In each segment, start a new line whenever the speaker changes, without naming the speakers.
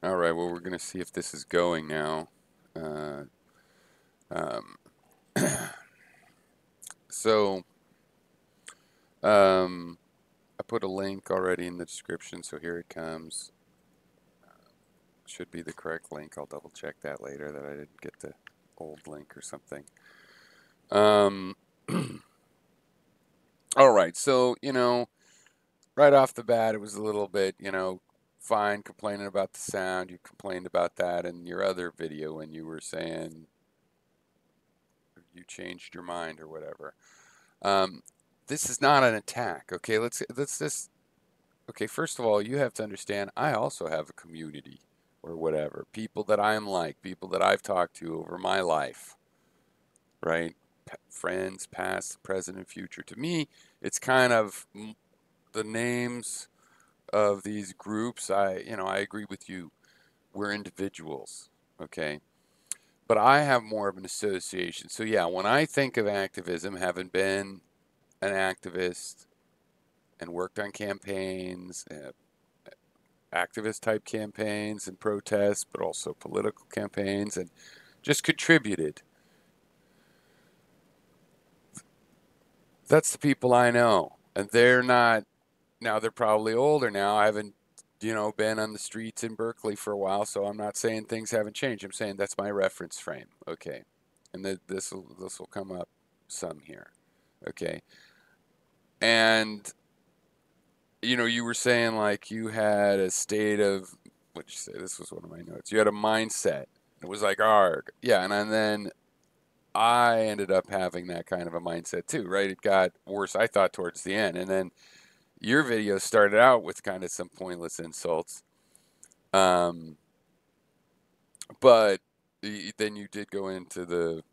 All right, well, we're going to see if this is going now. Uh, um, so, I put a link already in the description, so here it comes. Should be the correct link. I'll double check that later that I didn't get the old link or something. Um, all right, so, right off the bat, it was a little bit, fine complaining about the sound. You complained about that in your other video when you were saying you changed your mind or whatever. Um, this is not an attack, okay? Let's just okay. First of all, you have to understand. I also have a community or whatever, people that I'm like, people that I've talked to over my life, right? Friends, past, present, and future. To me, it's kind of the names of these groups. I agree with you. We're individuals, okay? But I have more of an association. So yeah, when I think of activism, having been an activist and worked on campaigns, activist type campaigns and protests, but also political campaigns, and just contributed. That's the people I know. And they're not, now they're probably older now. I haven't, been on the streets in Berkeley for a while, so I'm not saying things haven't changed. I'm saying that's my reference frame. Okay. And this will come up some here. Okay. And you were saying like you had a state of, what'd you say? This was one of my notes. You had a mindset. It was like arg. Yeah, and then I ended up having that kind of a mindset too, right? It got worse, I thought, towards the end. And then your video started out with kind of some pointless insults. Um, but then you did go into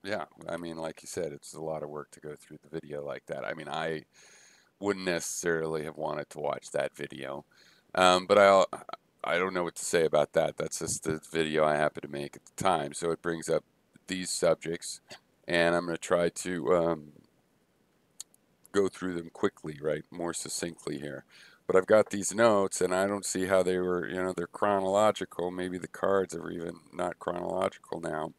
yeah, I mean, like you said, it's a lot of work to go through the video like that. I mean, I wouldn't necessarily have wanted to watch that video. But I don't know what to say about that. That's just the video I happened to make at the time. So it brings up these subjects, and I'm going to try to go through them quickly, right? More succinctly here. But I've got these notes, and I don't see how they were, they're chronological. Maybe the cards are even not chronological now.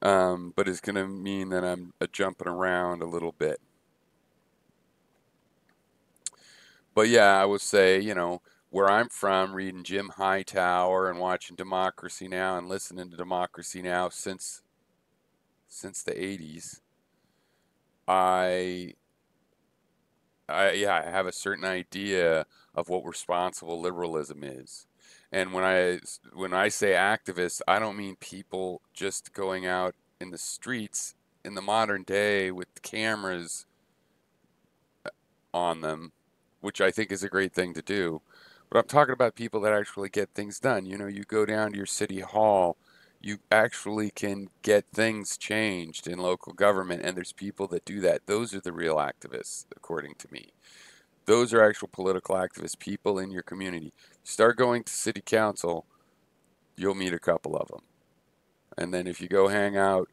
But it's going to mean that I'm jumping around a little bit. But yeah, I would say, where I'm from, reading Jim Hightower and watching Democracy Now! And listening to Democracy Now! Since the 80s, I I have a certain idea of what responsible liberalism is. And when I say activists, I don't mean people just going out in the streets in the modern day with cameras on them, which I think is a great thing to do. But I'm talking about people that actually get things done. You go down to your city hall, you actually can get things changed in local government, and there's people that do that. Those are the real activists, according to me. Those are actual political activists, people in your community. Start going to city council, you'll meet a couple of them. And then if you go hang out,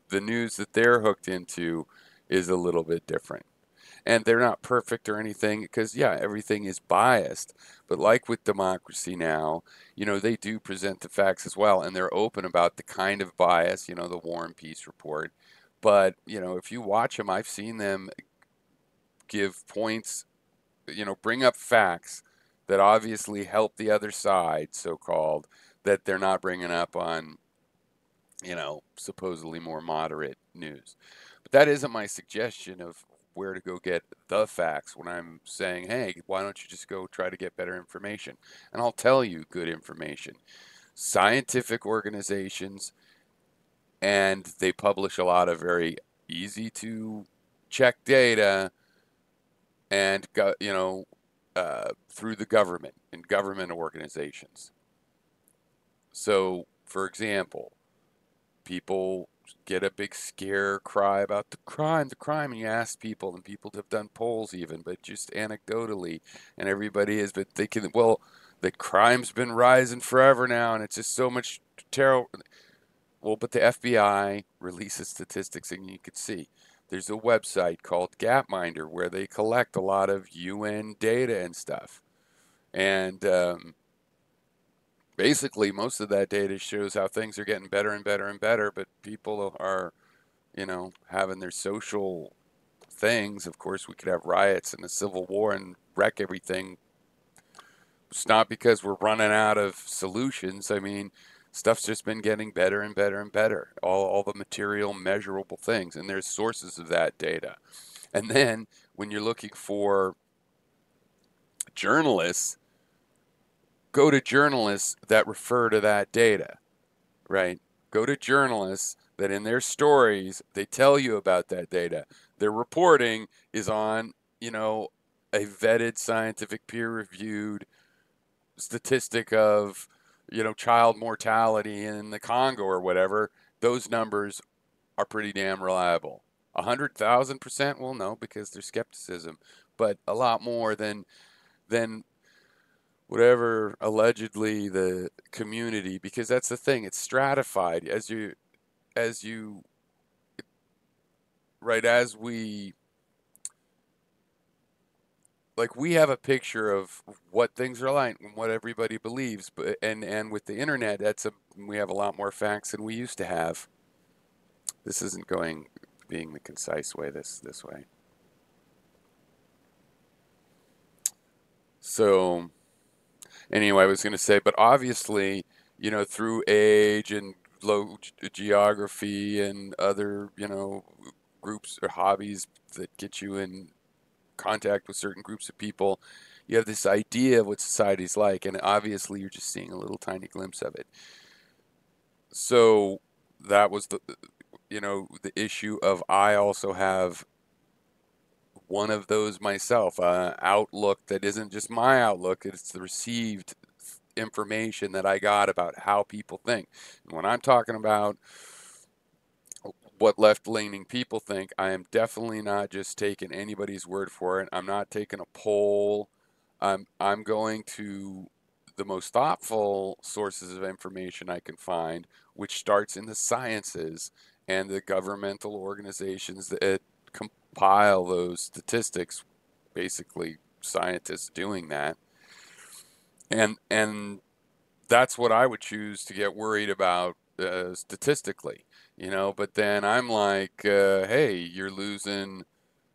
the news that they're hooked into is a little bit different. And they're not perfect or anything because, yeah, everything is biased. But like with Democracy Now, they do present the facts as well. And they're open about the kind of bias, the War and Peace report. But, if you watch them, I've seen them give points, bring up facts that obviously help the other side, so called, that they're not bringing up on, supposedly more moderate news. But that isn't my suggestion of where to go get the facts when I'm saying, hey, why don't you just go try to get better information? And I'll tell you good information. Scientific organizations, and they publish a lot of very easy to check data and, through the government and government organizations. So, for example, people get a big scare cry about the crime, and you ask people, and people have done polls even, but just anecdotally, and everybody has been thinking, well, the crime's been rising forever now, and it's just so much terror. Well, but the FBI releases statistics, and you can see there's a website called Gapminder where they collect a lot of UN data and stuff. And basically most of that data shows how things are getting better and better and better, but people are, having their social things. Of course, we could have riots and a civil war and wreck everything. It's not because we're running out of solutions. I mean, stuff's just been getting better and better and better. All the material, measurable things, and there's sources of that data. And then when you're looking for journalists, go to journalists that refer to that data, right? Go to journalists that in their stories, they tell you about that data. Their reporting is on, a vetted, scientific, peer-reviewed statistic of, child mortality in the Congo or whatever. Those numbers are pretty damn reliable. 100,000%? Well, no, because there's skepticism, but a lot more than whatever allegedly the community, because that's the thing, it's stratified as you right as we like we have a picture of what things are like and what everybody believes, but and with the internet, we have a lot more facts than we used to have. This isn't going being the concise way this way. So anyway, I was going to say, but obviously, through age and low geography and other, groups or hobbies that get you in contact with certain groups of people, you have this idea of what society's like, and obviously you're just seeing a little tiny glimpse of it. So that was the issue of I also have one of those myself, outlook that isn't just my outlook, it's the received information that I got about how people think. And when I'm talking about what left-leaning people think, I am definitely not just taking anybody's word for it. I'm not taking a poll. I'm going to the most thoughtful sources of information I can find, which starts in the sciences and the governmental organizations that compile those statistics, basically scientists doing that. And that's what I would choose to get worried about statistically, But then I'm like, hey, you're losing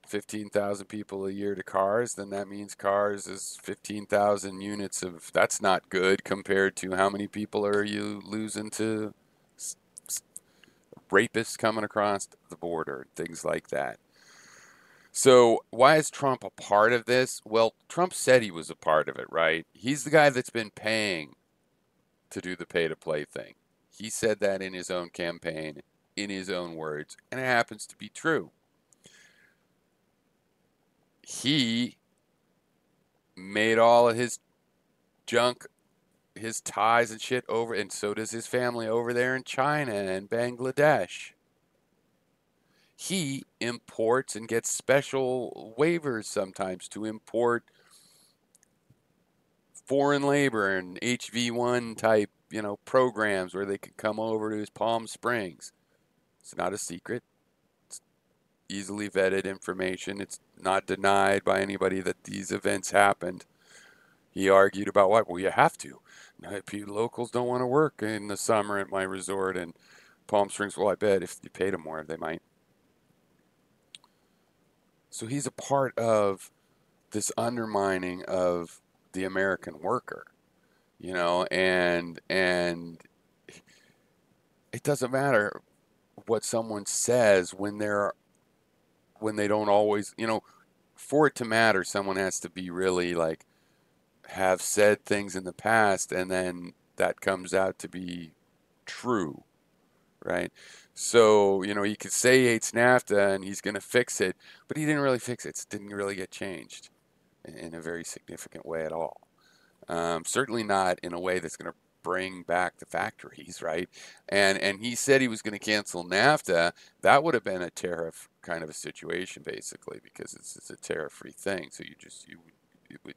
15,000 people a year to cars, then that means cars is 15,000 units of. That's not good compared to how many people are you losing to rapists coming across the border, things like that. So why is Trump a part of this? Well, Trump said he was a part of it, right? He's the guy that's been paying to do the pay to play thing. He said that in his own campaign, in his own words, and it happens to be true. He made all of his junk, his ties and shit over, and so does his family over there in China and Bangladesh. He imports and gets special waivers sometimes to import foreign labor and HV1 type, programs where they could come over to his Palm Springs. It's not a secret. It's easily vetted information. It's not denied by anybody that these events happened. He argued about why. Well, you have to. Locals don't want to work in the summer at my resort in Palm Springs. Well, I bet if you paid them more, they might. So he's a part of this undermining of the American worker, and it doesn't matter what someone says when they don't always, for it to matter, someone has to be really like have said things in the past and then that comes out to be true, right? So, he could say he hates NAFTA and he's going to fix it, but he didn't really fix it. It didn't really get changed in a very significant way at all. Certainly not in a way that's going to bring back the factories, right? And he said he was going to cancel NAFTA. That would have been a tariff kind of a situation, basically, because it's a tariff-free thing. So you would,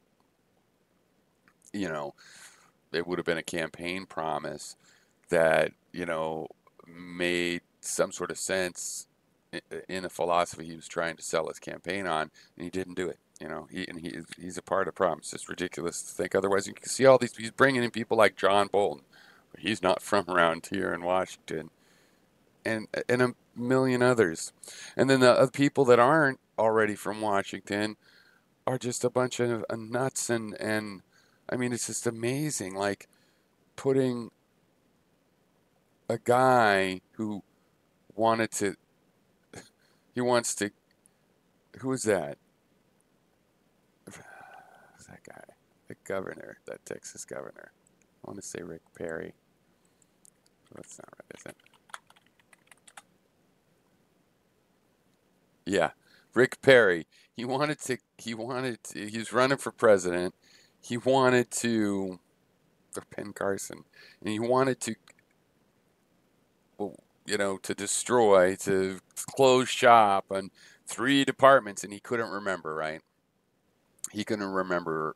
it would have been a campaign promise that made some sort of sense in the philosophy he was trying to sell his campaign on, and he didn't do it. He's a part of the problem. It's just ridiculous to think otherwise. You can see all these. He's bringing in people like John Bolton. He's not from around here in Washington, and a million others. And then the other people that aren't already from Washington are just a bunch of nuts. And I mean, it's just amazing. Like putting a guy who wanted to, he wants to, who is that? Who's that guy? The governor, that Texas governor. I want to say Rick Perry. That's not right, is it? Yeah, Rick Perry. He was running for president. He wanted to, or Ben Carson, and he wanted to, well, to destroy, to close shop on three departments, and he couldn't remember, right? He couldn't remember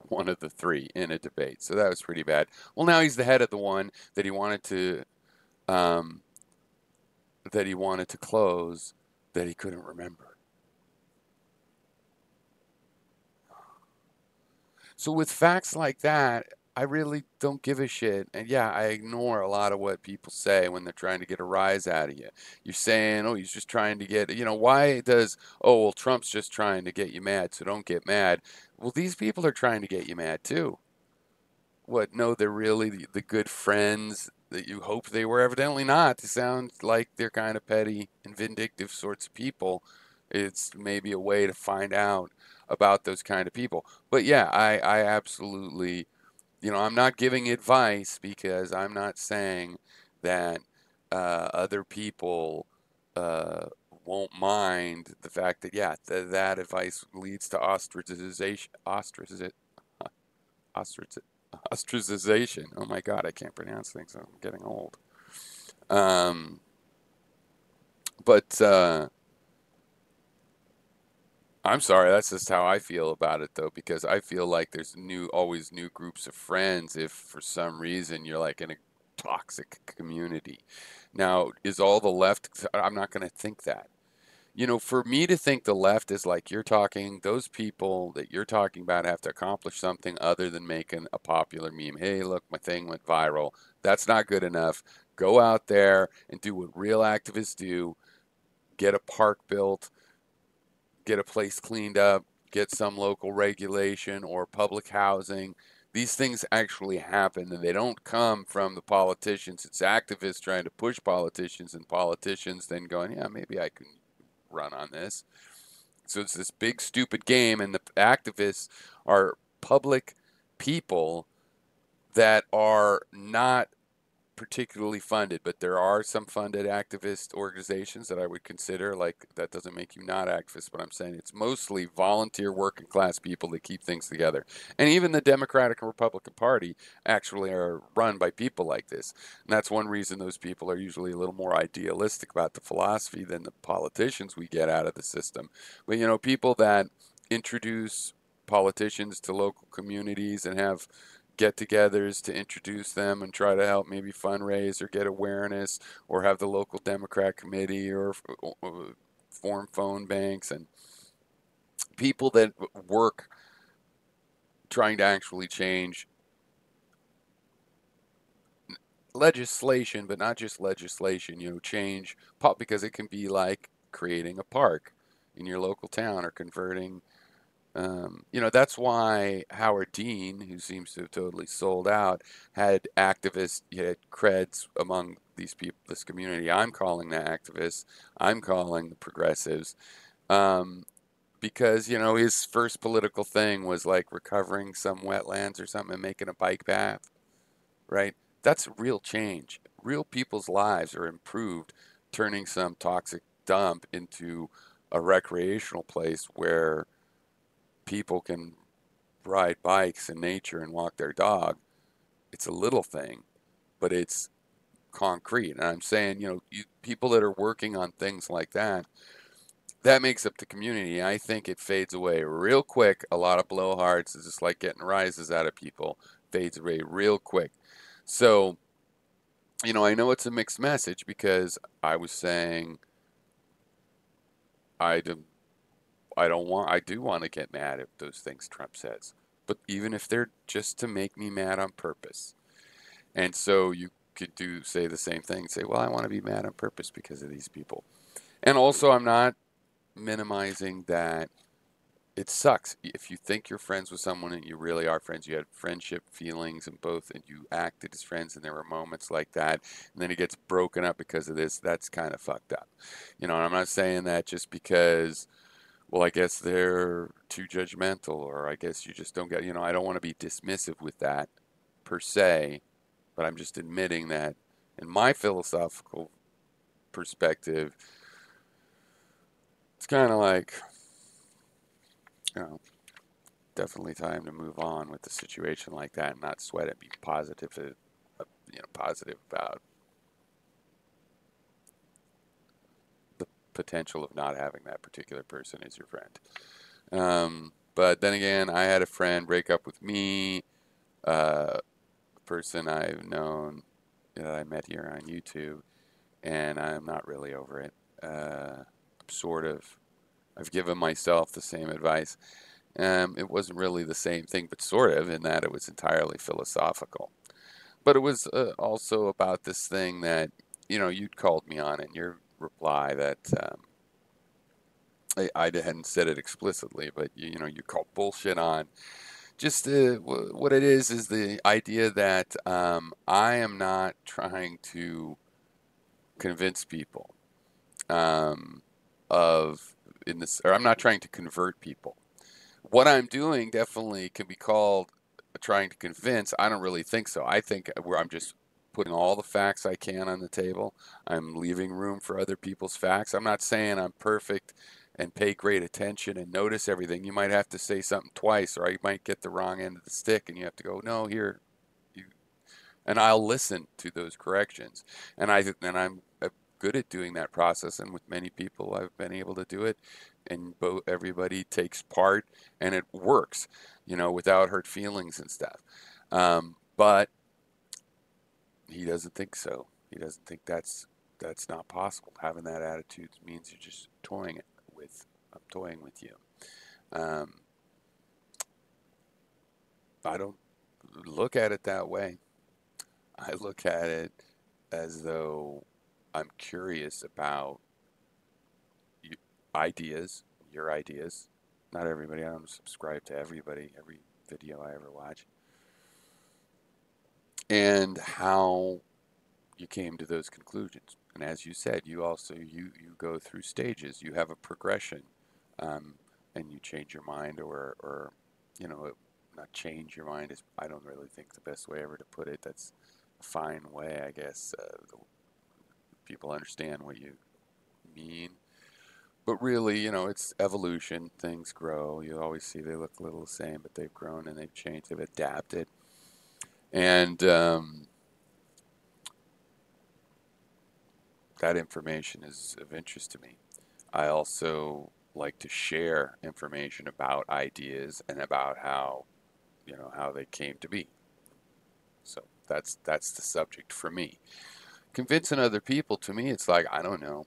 one of the three in a debate, so that was pretty bad. Well, now he's the head of the one um, that he wanted to close, that he couldn't remember. So with facts like that, I really don't give a shit. And yeah, I ignore a lot of what people say when they're trying to get a rise out of you. You're saying, oh, he's just trying to get, why does, oh, well, Trump's just trying to get you mad, so don't get mad. Well, these people are trying to get you mad too. What? No, they're really the good friends that you hope they were. Evidently not. They sound like they're kind of petty and vindictive sorts of people. It's maybe a way to find out about those kind of people. But yeah, I absolutely, I'm not giving advice because I'm not saying that other people uh, won't mind the fact that, yeah, that advice leads to ostraci- ostracization. Oh my God, I can't pronounce things. I'm getting old. Um, but I'm sorry, that's just how I feel about it though, because I feel like there's always new groups of friends if for some reason you're like in a toxic community. Now, is all the left, I'm not going to think that. For me to think the left is like you're talking, those people that you're talking about have to accomplish something other than making a popular meme. Hey, look, my thing went viral. That's not good enough. Go out there and do what real activists do. Get a park built, get a place cleaned up, get some local regulation or public housing. These things actually happen and they don't come from the politicians. It's activists trying to push politicians and politicians then going, yeah, maybe I can run on this. So it's this big stupid game, and the activists are public people that are not particularly funded, but there are some funded activist organizations that I would consider. Like, that doesn't make you not activist, but I'm saying it's mostly volunteer working class people that keep things together. And even the Democratic and Republican Party actually are run by people like this. And that's one reason those people are usually a little more idealistic about the philosophy than the politicians we get out of the system. But people that introduce politicians to local communities and have get-togethers to introduce them and try to help maybe fundraise or get awareness or have the local Democrat committee or form phone banks, and people that work trying to actually change legislation, but not just legislation, change pop, because it can be like creating a park in your local town or converting. That's why Howard Dean, who seems to have totally sold out, had activists, he had creds among these people, this community. I'm calling the activists, I'm calling the progressives, um, because, his first political thing was like recovering some wetlands or something and making a bike path, right? That's real change. Real people's lives are improved, turning some toxic dump into a recreational place where people can ride bikes in nature and walk their dog. It's a little thing, but it's concrete. And I'm saying, people that are working on things like that, that makes up the community. I think it fades away real quick. A lot of blowhards is just like getting rises out of people, fades away real quick. So, I know it's a mixed message because I was saying I I do want to get mad at those things Trump says, but even if they're just to make me mad on purpose. And so you could say the same thing, say, well, I want to be mad on purpose because of these people. And also, I'm not minimizing that it sucks. If you think you're friends with someone and you really are friends, you had friendship feelings and both, and you acted as friends, and there were moments like that, and then it gets broken up because of this, that's kind of fucked up. And I'm not saying that just because, well, I guess they're too judgmental, or I guess you just don't get, I don't want to be dismissive with that per se, but I'm just admitting that in my philosophical perspective, it's kind of like, you know, definitely time to move on with the situation like that and not sweat it. Be positive, positive about the potential of not having that particular person as your friend. But then again, I had a friend break up with me, a person I've known that I met here on YouTube, and I'm not really over it. Sort of, I've given myself the same advice. It wasn't really the same thing, but sort of, in that it was entirely philosophical. But it was also about this thing that, you'd called me on in your reply that I hadn't said it explicitly, but you called bullshit on. Just what it is the idea that I am not trying to convince people um, of in this, or I'm not trying to convert people. What I'm doing definitely can be called trying to convince. I don't really think so. I think where I'm just putting all the facts I can on the table. I'm leaving room for other people's facts. I'm not saying I'm perfect and pay great attention and notice everything. You might have to say something twice, or I might get the wrong end of the stick, and you have to go, no, here, you, and I'll listen to those corrections. I'm good at doing that process, and with many people, I've been able to do it, and everybody takes part, and it works, without hurt feelings and stuff. But he doesn't think so. He doesn't think that's not possible. Having that attitude means you're just I'm toying with you. Um, I don't look at it that way. I look at it as though I'm curious about ideas, your ideas. Not everybody. I don't subscribe to everybody, every video I ever watch. And how you came to those conclusions. And as you said, you also you go through stages. You have a progression, um, and you change your mind, or not change your mind is, I don't really think, the best way ever to put it. That's a fine way, I guess. People understand what you mean. But really, it's evolution. Things grow. You always see they look a little the same, but they've grown and they've changed. They've adapted. And that information is of interest to me. I also like to share information about ideas and about how they came to be. So that's the subject for me. Convincing other people, to me, it's like, I don't know.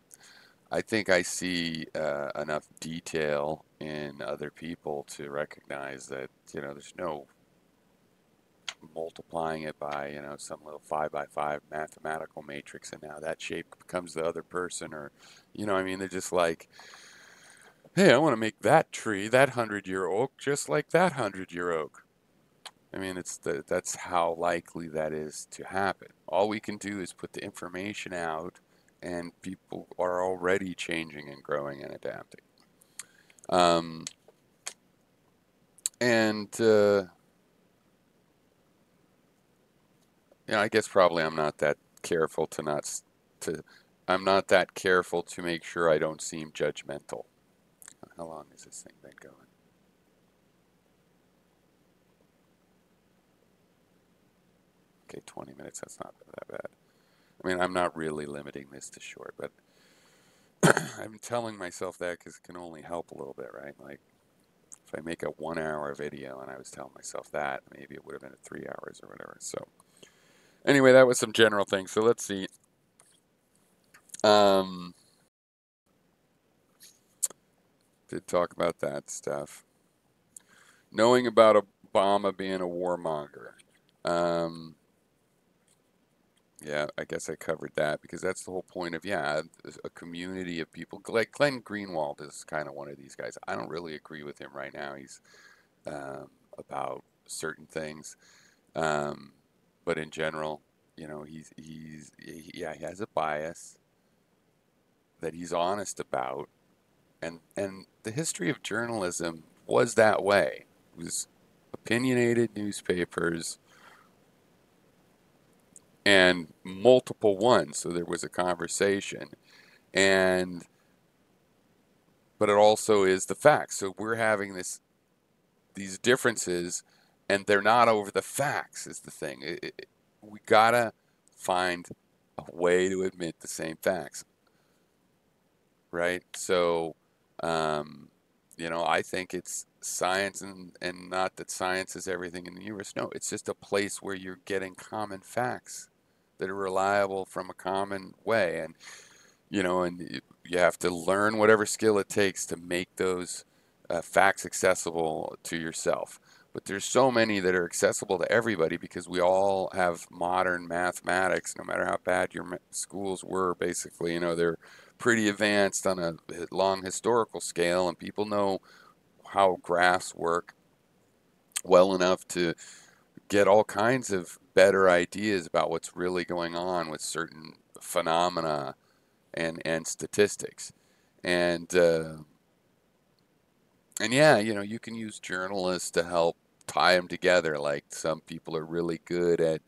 I think I see enough detail in other people to recognize that, there's no multiplying it by, some little 5 by 5 mathematical matrix, and now that shape becomes the other person, or, I mean, they're just like, hey, I want to make that tree, that 100-year oak, just like that 100-year oak. I mean, that's how likely that is to happen. All we can do is put the information out, and people are already changing and growing and adapting. Um, and I guess probably I'm not that careful to I'm not that careful to make sure I don't seem judgmental. How long has this thing been going? Okay, 20 minutes. That's not that bad. I mean, I'm not really limiting this to short, but I'm telling myself that because it can only help a little bit, right? Like, if I make a 1 hour video and I was telling myself that, maybe it would have been at 3 hours or whatever. So, anyway, that was some general things. So let's see. Um, Did talk about that stuff. Knowing about Obama being a warmonger. Um, yeah, I guess I covered that because that's the whole point of, yeah, a community of people. Like Glenn Greenwald is kind of one of these guys. I don't really agree with him right now. He's about certain things, um, but in general, yeah, he has a bias that he's honest about, and the history of journalism was that way. It was opinionated newspapers and multiple ones, so there was a conversation, and but it also is the facts. So we're having these differences, and they're not over the facts. Is the thing. We gotta find a way to admit the same facts, right? So, um, I think it's science, and not that science is everything in the universe. No, it's just a place where you're getting common facts that are reliable from a common way, and you have to learn whatever skill it takes to make those facts accessible to yourself. But there's so many that are accessible to everybody because we all have modern mathematics, no matter how bad your schools were, basically. They're pretty advanced on a long historical scale, and people know how graphs work well enough to get all kinds of better ideas about what's really going on with certain phenomena and statistics. And and yeah, you can use journalists to help tie them together. Like some people are really good at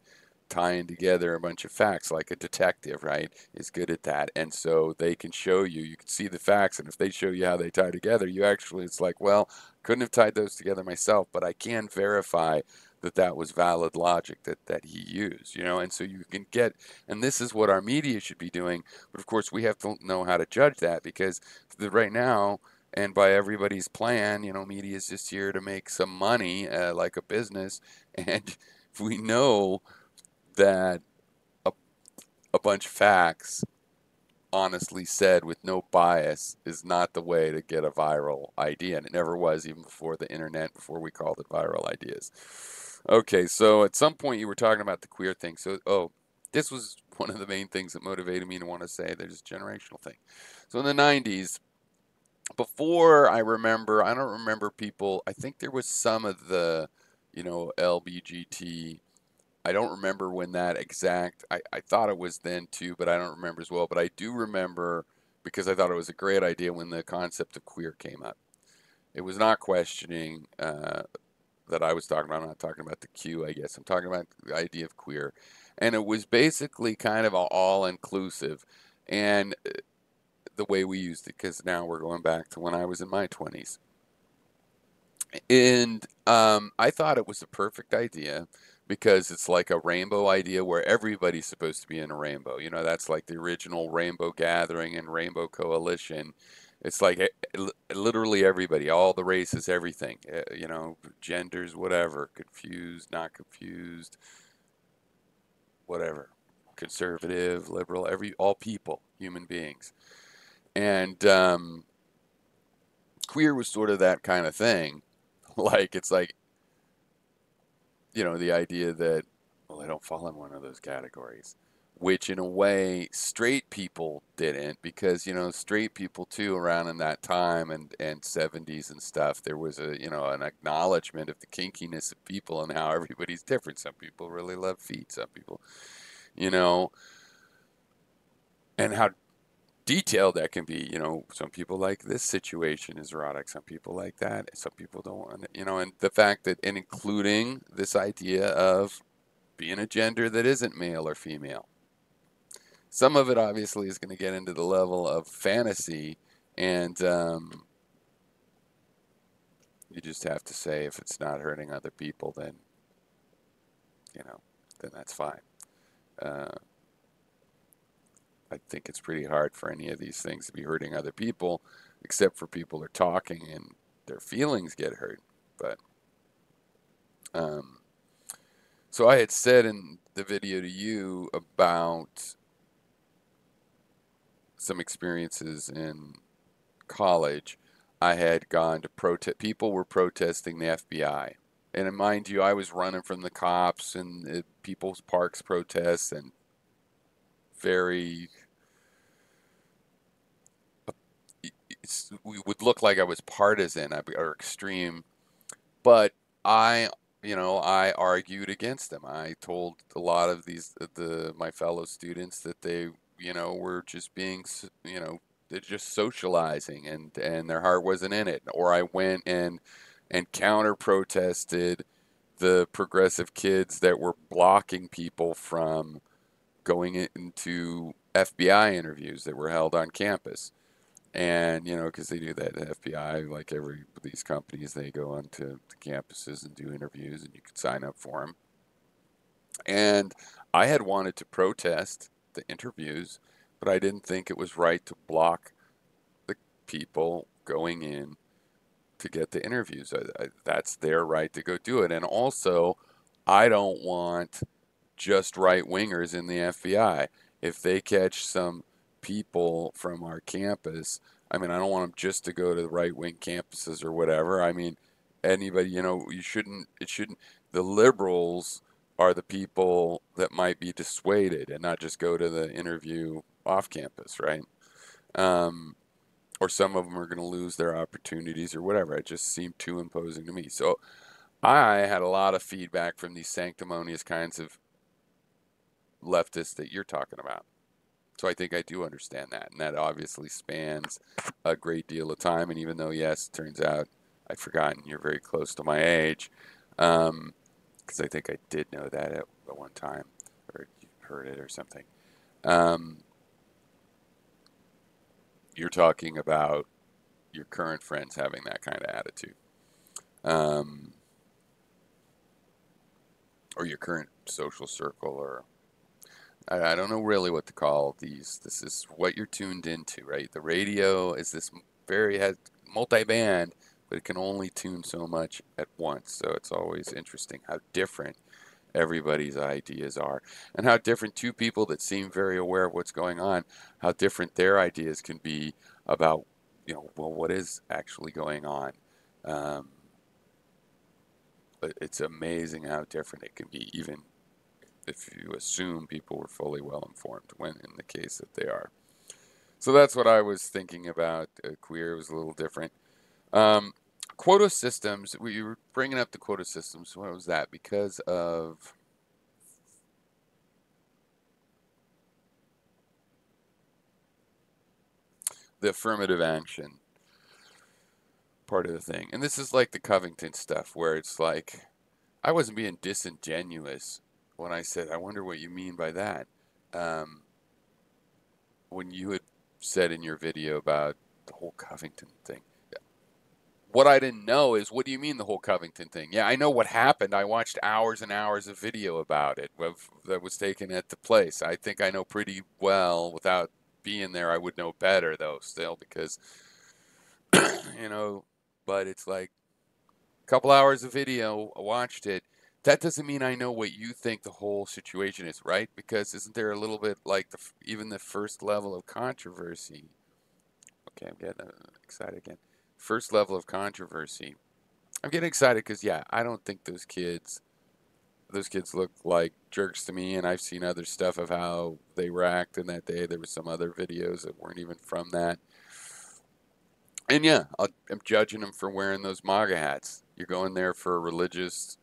tying together a bunch of facts, like a detective, right, is good at that. And so they can show you, you can see the facts, and if they show you how they tie together, it's like, well, couldn't have tied those together myself, but I can verify that that was valid logic that he used, and so you can get, and this is what our media should be doing, but of course we have to know how to judge that because right now, and by everybody's plan, media is just here to make some money, like a business, and we know that a, a bunch of facts, honestly said with no bias, is not the way to get a viral idea. And it never was, even before the internet, before we called it viral ideas. Okay, so at some point you were talking about the queer thing. So, this was one of the main things that motivated me to want to say there's a generational thing. So in the 90s, before I don't remember people, I think there was some of the, LBGT. I don't remember when that exact, I thought it was then too, but I don't remember as well. But I do remember because I thought it was a great idea when the concept of queer came up. It was not questioning that I was talking about. I'm not talking about the Q, I guess. I'm talking about the idea of queer. And it was basically kind of all inclusive. And the way we used it, because now we're going back to when I was in my 20s. And I thought it was a perfect idea because it's like a rainbow idea where everybody's supposed to be in a rainbow. That's like the original Rainbow Gathering and Rainbow Coalition. It's like literally everybody, all the races, everything, genders, whatever, confused, not confused, whatever, conservative, liberal, all people, human beings. And queer was sort of that kind of thing. Like, it's like, the idea that, well, I don't fall in one of those categories, which in a way straight people didn't, because, straight people too around in that time and 70s and stuff, there was an acknowledgement of the kinkiness of people and how everybody's different. Some people really love feet, some people, you know, and how detailed that can be. Some people like this situation is erotic, some people like that, some people don't want it, and the fact that, and including this idea of being a gender that isn't male or female. Some of it obviously is going to get into the level of fantasy, and you just have to say if it's not hurting other people, then you know, then that's fine. Uh, I think it's pretty hard for any of these things to be hurting other people, except for people are talking and their feelings get hurt. But um, so I had said in the video to you about some experiences in college. I had gone to protest. People were protesting the FBI, and mind you, I was running from the cops and People's Parks protests, and very. We would look like I was partisan or extreme, but I, I argued against them. I told a lot of my fellow students that they, were just being, they're just socializing, and their heart wasn't in it. Or I went and counter protested the progressive kids that were blocking people from going into FBI interviews that were held on campus. And because they do that, the FBI, like these companies, they go onto the campuses and do interviews, and you can sign up for them. And I had wanted to protest the interviews, but I didn't think it was right to block the people going in to get the interviews. That's their right to go do it. And also, I don't want just right wingers in the FBI. If they catch some people from our campus, I mean, I don't want them just to go to the right wing campuses or whatever. I mean, anybody, it shouldn't, the liberals are the people that might be dissuaded and not just go to the interview off campus, right? Um, or some of them are going to lose their opportunities or whatever. It just seemed too imposing to me. So I had a lot of feedback from these sanctimonious kinds of leftists that you're talking about. So I think I do understand that. And that obviously spans a great deal of time. And even though, yes, it turns out I've forgotten you're very close to my age, because I think I did know that at one time, or you heard it or something. Um, you're talking about your current friends having that kind of attitude, um, or your current social circle, or I don't know really what to call these. This is what you're tuned into, right? The radio is this has multi-band, but it can only tune so much at once. So it's always interesting how different everybody's ideas are, and how different two people that seem very aware of what's going on, how different their ideas can be about, well, what is actually going on. Um, but it's amazing how different it can be, even if you assume people were fully well informed, when in the case that they are. So that's what I was thinking about. Queer was a little different. Um, Quota systems. We were bringing up the quota systems. What was that? Because of the affirmative action part of the thing. And this is like the Covington stuff, where it's like, I wasn't being disingenuous when I said, I wonder what you mean by that. Um, when you had said in your video about the whole Covington thing. What I didn't know is, what do you mean the whole Covington thing? Yeah, I know what happened. I watched hours and hours of video about it that was taken at the place. I think I know pretty well. Without being there, I would know better, though, still, because, you know, but it's like a couple hours of video, I watched it. That doesn't mean I know what you think the whole situation is, right? Because isn't there a little bit like even the first level of controversy? Okay, I'm getting excited again. First level of controversy. I'm getting excited because, yeah, I don't think those kids look like jerks to me, and I've seen other stuff of how they were acting that day. There was some other videos that weren't even from that. And yeah, I'm judging them for wearing those MAGA hats. You're going there for a religious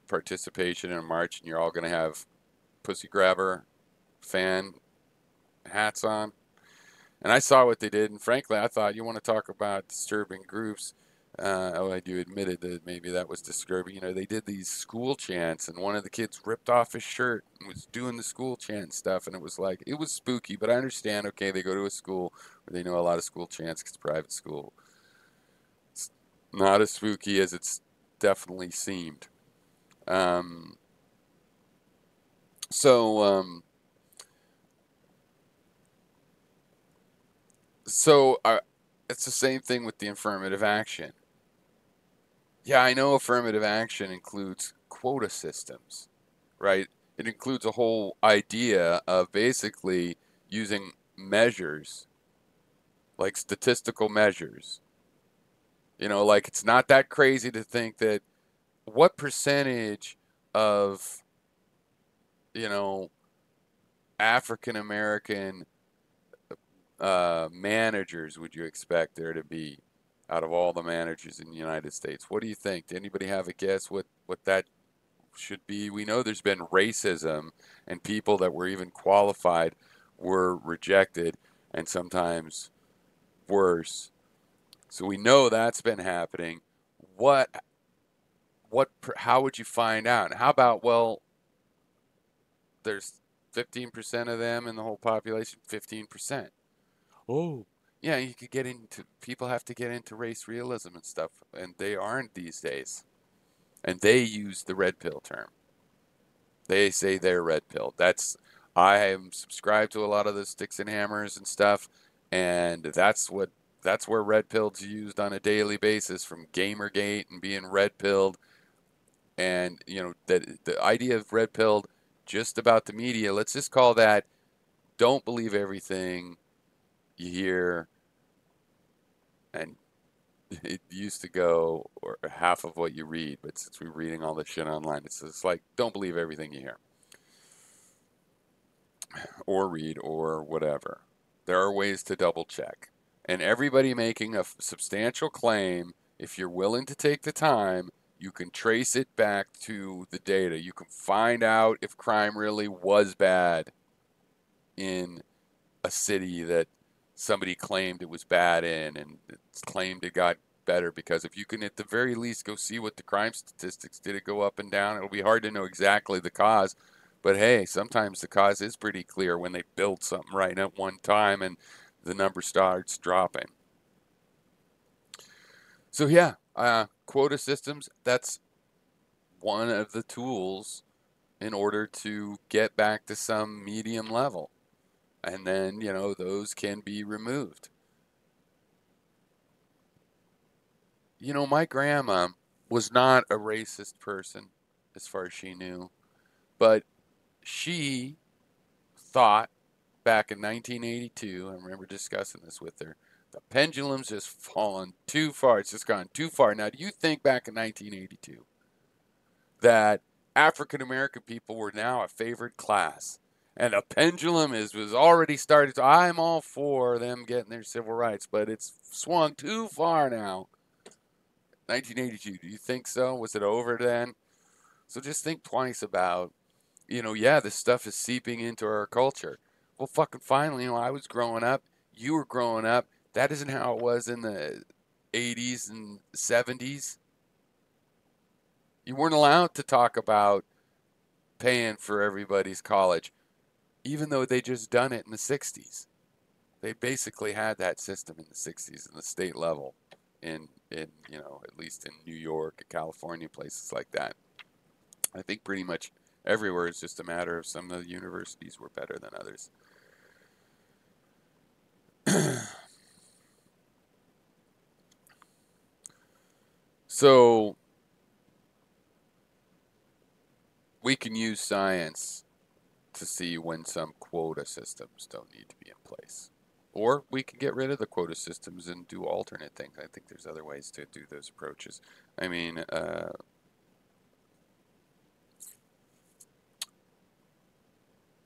participation in a march, and you're all going to have pussy grabber fan hats on. And I saw what they did, and frankly, I thought, you want to talk about disturbing groups. I do admit it that maybe that was disturbing. They did these school chants, and one of the kids ripped off his shirt and was doing the school chant stuff, and it was like, it was spooky, but I understand, okay, they go to a school where they know a lot of school chants because it's private school. It's not as spooky as it's definitely seemed. Um, so, um, so it's the same thing with the affirmative action. Yeah, I know affirmative action includes quota systems, right? It includes a whole idea of basically using measures, like statistical measures, You know, like it's not that crazy to think that what percentage of, you know, African American managers would you expect there to be out of all the managers in the United States? What do you think? Did anybody have a guess what that should be? We know there's been racism and people that were even qualified were rejected and sometimes worse. So we know that's been happening. What how would you find out? How about, well, there's 15% of them in the whole population, 15%. Oh, yeah, you could get into, people have to get into race realism and stuff, and they aren't these days. And they use the red pill term. They say they're red pill. I am subscribed to a lot of the sticks and hammers and stuff, and that's where red pill's used on a daily basis, from Gamergate and being red pilled, and you know that the idea of red pilled just about the media. Let's just call that, don't believe everything you hear, and it used to go, or half of what you read, but since we're reading all this shit online, it's like, don't believe everything you hear or read or whatever. There are ways to double check. And everybody making a substantial claim, if you're willing to take the time, you can trace it back to the data. You can find out if crime really was bad in a city that somebody claimed it was bad in, and it's claimed it got better, because if you can at the very least go see what the crime statistics, did it go up and down? It'll be hard to know exactly the cause, but hey, sometimes the cause is pretty clear when they build something right at one time and the number starts dropping. So yeah, quota systems, that's one of the tools in order to get back to some medium level. And then, you know, those can be removed. You know, my grandma was not a racist person as far as she knew, but she thought back in 1982, I remember discussing this with her, the pendulum's just fallen too far. It's just gone too far. Now, do you think back in 1982 that African American people were now a favored class? And the pendulum was already started. I'm all for them getting their civil rights, but it's swung too far now. 1982. Do you think so? Was it over then? So just think twice about, you know, yeah, this stuff is seeping into our culture. Well, fucking finally, you know, I was growing up, you were growing up. That isn't how it was in the 80s and 70s. You weren't allowed to talk about paying for everybody's college, even though they just done it in the 60s. They basically had that system in the 60s in the state level, in you know, at least in New York and California, places like that. I think pretty much everywhere it's just a matter of some of the universities were better than others. So we can use science to see when some quota systems don't need to be in place. Or we can get rid of the quota systems and do alternate things. I think there's other ways to do those approaches. I mean,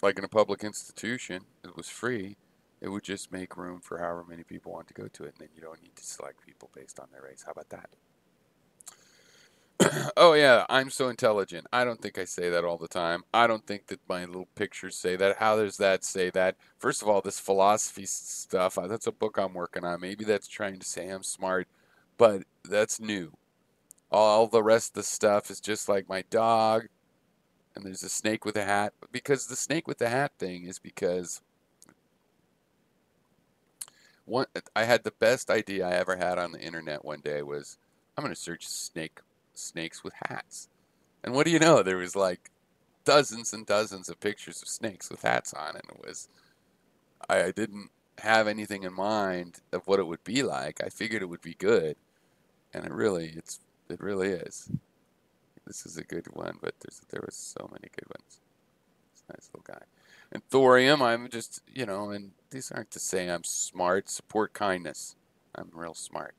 like in a public institution, it was free. It would just make room for however many people want to go to it, and then you don't need to select people based on their race. How about that? Oh yeah, I'm so intelligent. I don't think I say that all the time. I don't think that my little pictures say that. How does that say that? First of all, this philosophy stuff, that's a book I'm working on. Maybe that's trying to say I'm smart, but that's new. All the rest of the stuff is just like my dog, and there's a snake with a hat. Because the snake with the hat thing is because one, I had the best idea I ever had on the internet one day was, I'm going to search snakes with hats. And what do you know? There was like dozens and dozens of pictures of snakes with hats on, and I didn't have anything in mind of what it would be like. I figured it would be good, and it really is. This is a good one, but there was so many good ones. It's a nice little guy. And thorium, I'm just, you know, and these aren't to say I'm smart. Support kindness. I'm real smart.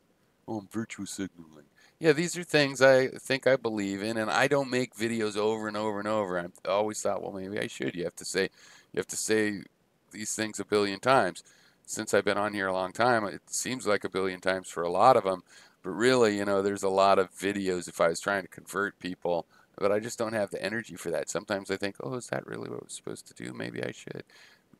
Oh, I'm virtue signaling. Yeah, these are things I think I believe in, and I don't make videos over and over and over. I always thought, well, maybe I should. You have to say these things a billion times. Since I've been on here a long time, it seems like a billion times for a lot of them, but really, there's a lot of videos if I was trying to convert people, but I just don't have the energy for that. Sometimes I think, oh, is that really what we're supposed to do? Maybe I should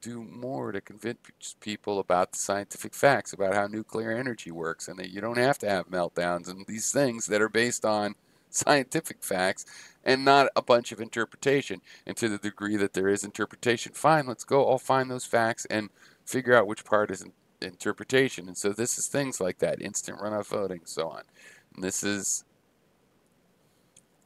do more to convince people about the scientific facts about how nuclear energy works and that you don't have to have meltdowns and these things that are based on scientific facts and not a bunch of interpretation. And to the degree that there is interpretation, fine, let's go all find those facts and figure out which part is interpretation. And so this is things like that, instant runoff voting, so on. And this is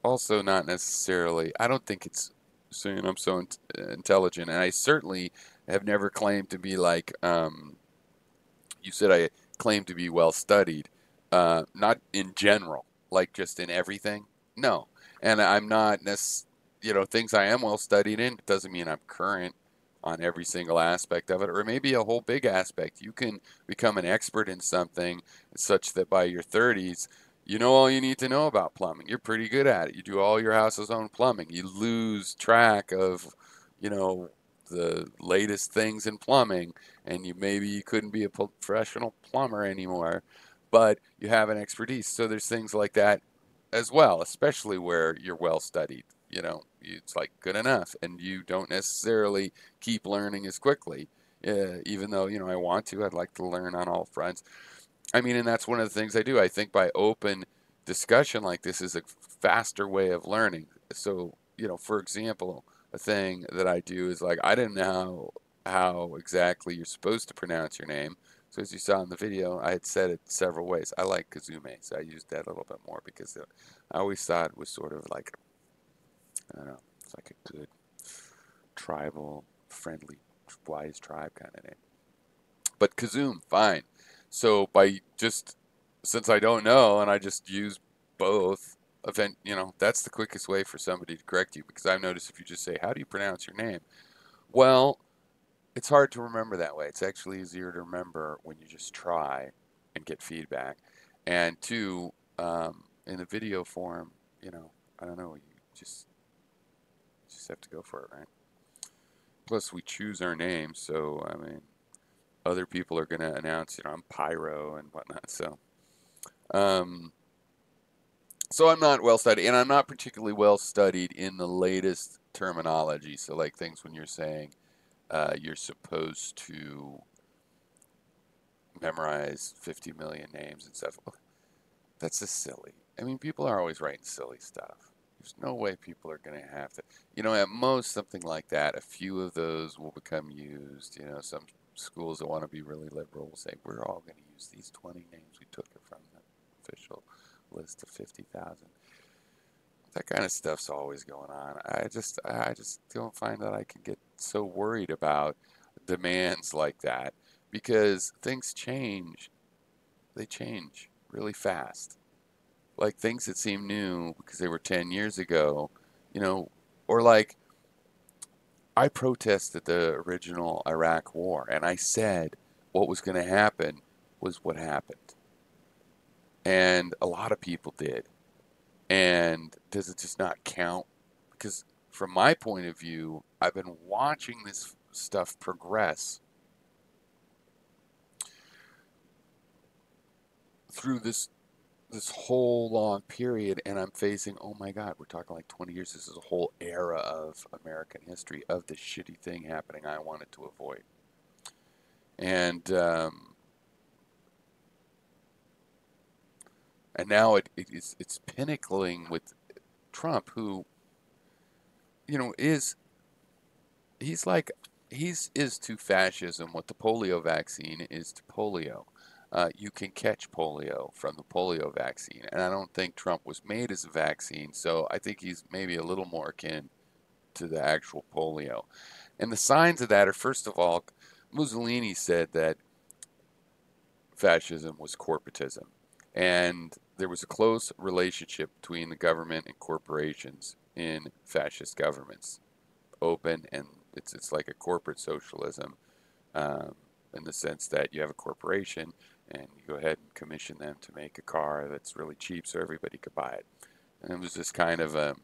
also not necessarily, I don't think it's saying I'm so intelligent, and I certainly have never claimed to be like, you said I claim to be well studied, not in general, like just in everything. No, and I'm not things I am well studied in. It doesn't mean I'm current on every single aspect of it, or maybe a whole big aspect. You can become an expert in something such that by your 30s, you know all you need to know about plumbing. You're pretty good at it. You do all your house's own plumbing. You lose track of, you know, the latest things in plumbing, and you couldn't be a professional plumber anymore, but you have an expertise. So there's things like that as well, especially where you're well studied. It's like good enough, and you don't necessarily keep learning as quickly. Even though I want to, I'd like to learn on all fronts. I mean, and that's one of the things I do. I think by open discussion like this is a faster way of learning. So, for example, a thing that I do is like I didn't know how exactly you're supposed to pronounce your name. So as you saw in the video, I had said it several ways. I like Kizzume, so I used that a little bit more because I always thought it was sort of like, I don't know, it's like a good tribal, friendly, wise tribe kind of name. But Kizzume, fine. So since I don't know and I just use both, that's the quickest way for somebody to correct you, because I've noticed if you just say, how do you pronounce your name? Well, it's hard to remember that way. It's actually easier to remember when you just try and get feedback. And two, in the video form, I don't know, you just have to go for it, right? Plus, we choose our name, so I mean, other people are going to announce, I'm Pyro and whatnot. Um, so I'm not well studied, and I'm not particularly well studied in the latest terminology. So like things when you're saying you're supposed to memorize 50 million names and stuff. That's just silly. I mean, people are always writing silly stuff. There's no way people are going to have to. At most, something like that, a few of those will become used. Some schools that want to be really liberal will say, we're all going to use these 20 names. We took it from the official list of 50,000. That kind of stuff's always going on. I just don't find that I can get so worried about demands like that, because things change. They change really fast. Like things that seem new because they were 10 years ago, or like I protested the original Iraq war and I said what was going to happen was what happened. And a lot of people did. And does it just not count? Because from my point of view, I've been watching this stuff progress through this whole long period, and I'm facing, oh my God, we're talking like 20 years. This is a whole era of American history of this shitty thing happening I wanted to avoid. And now it's pinnacling with Trump, who is to fascism what the polio vaccine is to polio. You can catch polio from the polio vaccine, and I don't think Trump was made as a vaccine, so I think he's maybe a little more akin to the actual polio. And the signs of that are, first of all, Mussolini said that fascism was corporatism, and there was a close relationship between the government and corporations in fascist governments, open, and it's like a corporate socialism, in the sense that you have a corporation and you go ahead and commission them to make a car that's really cheap so everybody could buy it. And it was just kind of a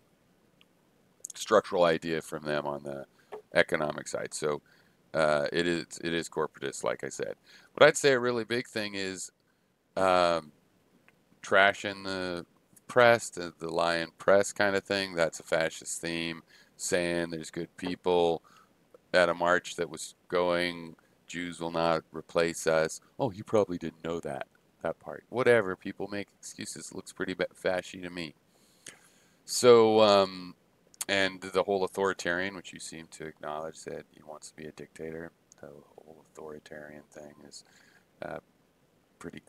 structural idea from them on the economic side. So it is corporatist, like I said. But I'd say a really big thing is um, trashing the press, the lying press kind of thing. That's a fascist theme. Saying there's good people at a march that was going, Jews will not replace us. Oh, you probably didn't know that part. Whatever. People make excuses. It looks pretty fashy to me. So and the whole authoritarian, which you seem to acknowledge that he wants to be a dictator, the whole authoritarian thing is uh, pretty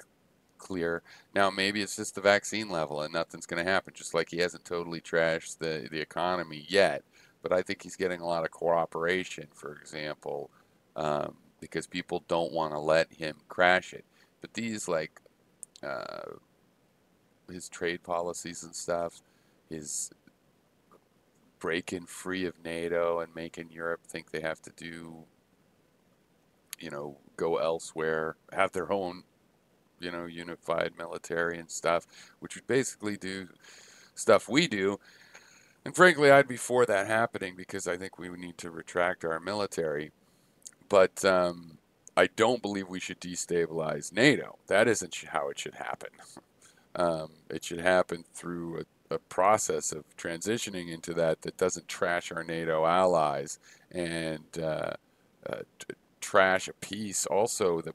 clear. Now, maybe it's just the vaccine level and nothing's going to happen, just like he hasn't totally trashed the economy yet. But I think he's getting a lot of cooperation, for example, because people don't want to let him crash it. But these, like, uh, his trade policies and stuff, his breaking free of NATO and making Europe think they have to do, go elsewhere, have their own, unified military and stuff, which would basically do stuff we do. And frankly, I'd be for that happening because I think we would need to retract our military. But I don't believe we should destabilize NATO. That isn't how it should happen. It should happen through a process of transitioning into that doesn't trash our NATO allies and trash a peace. Also, the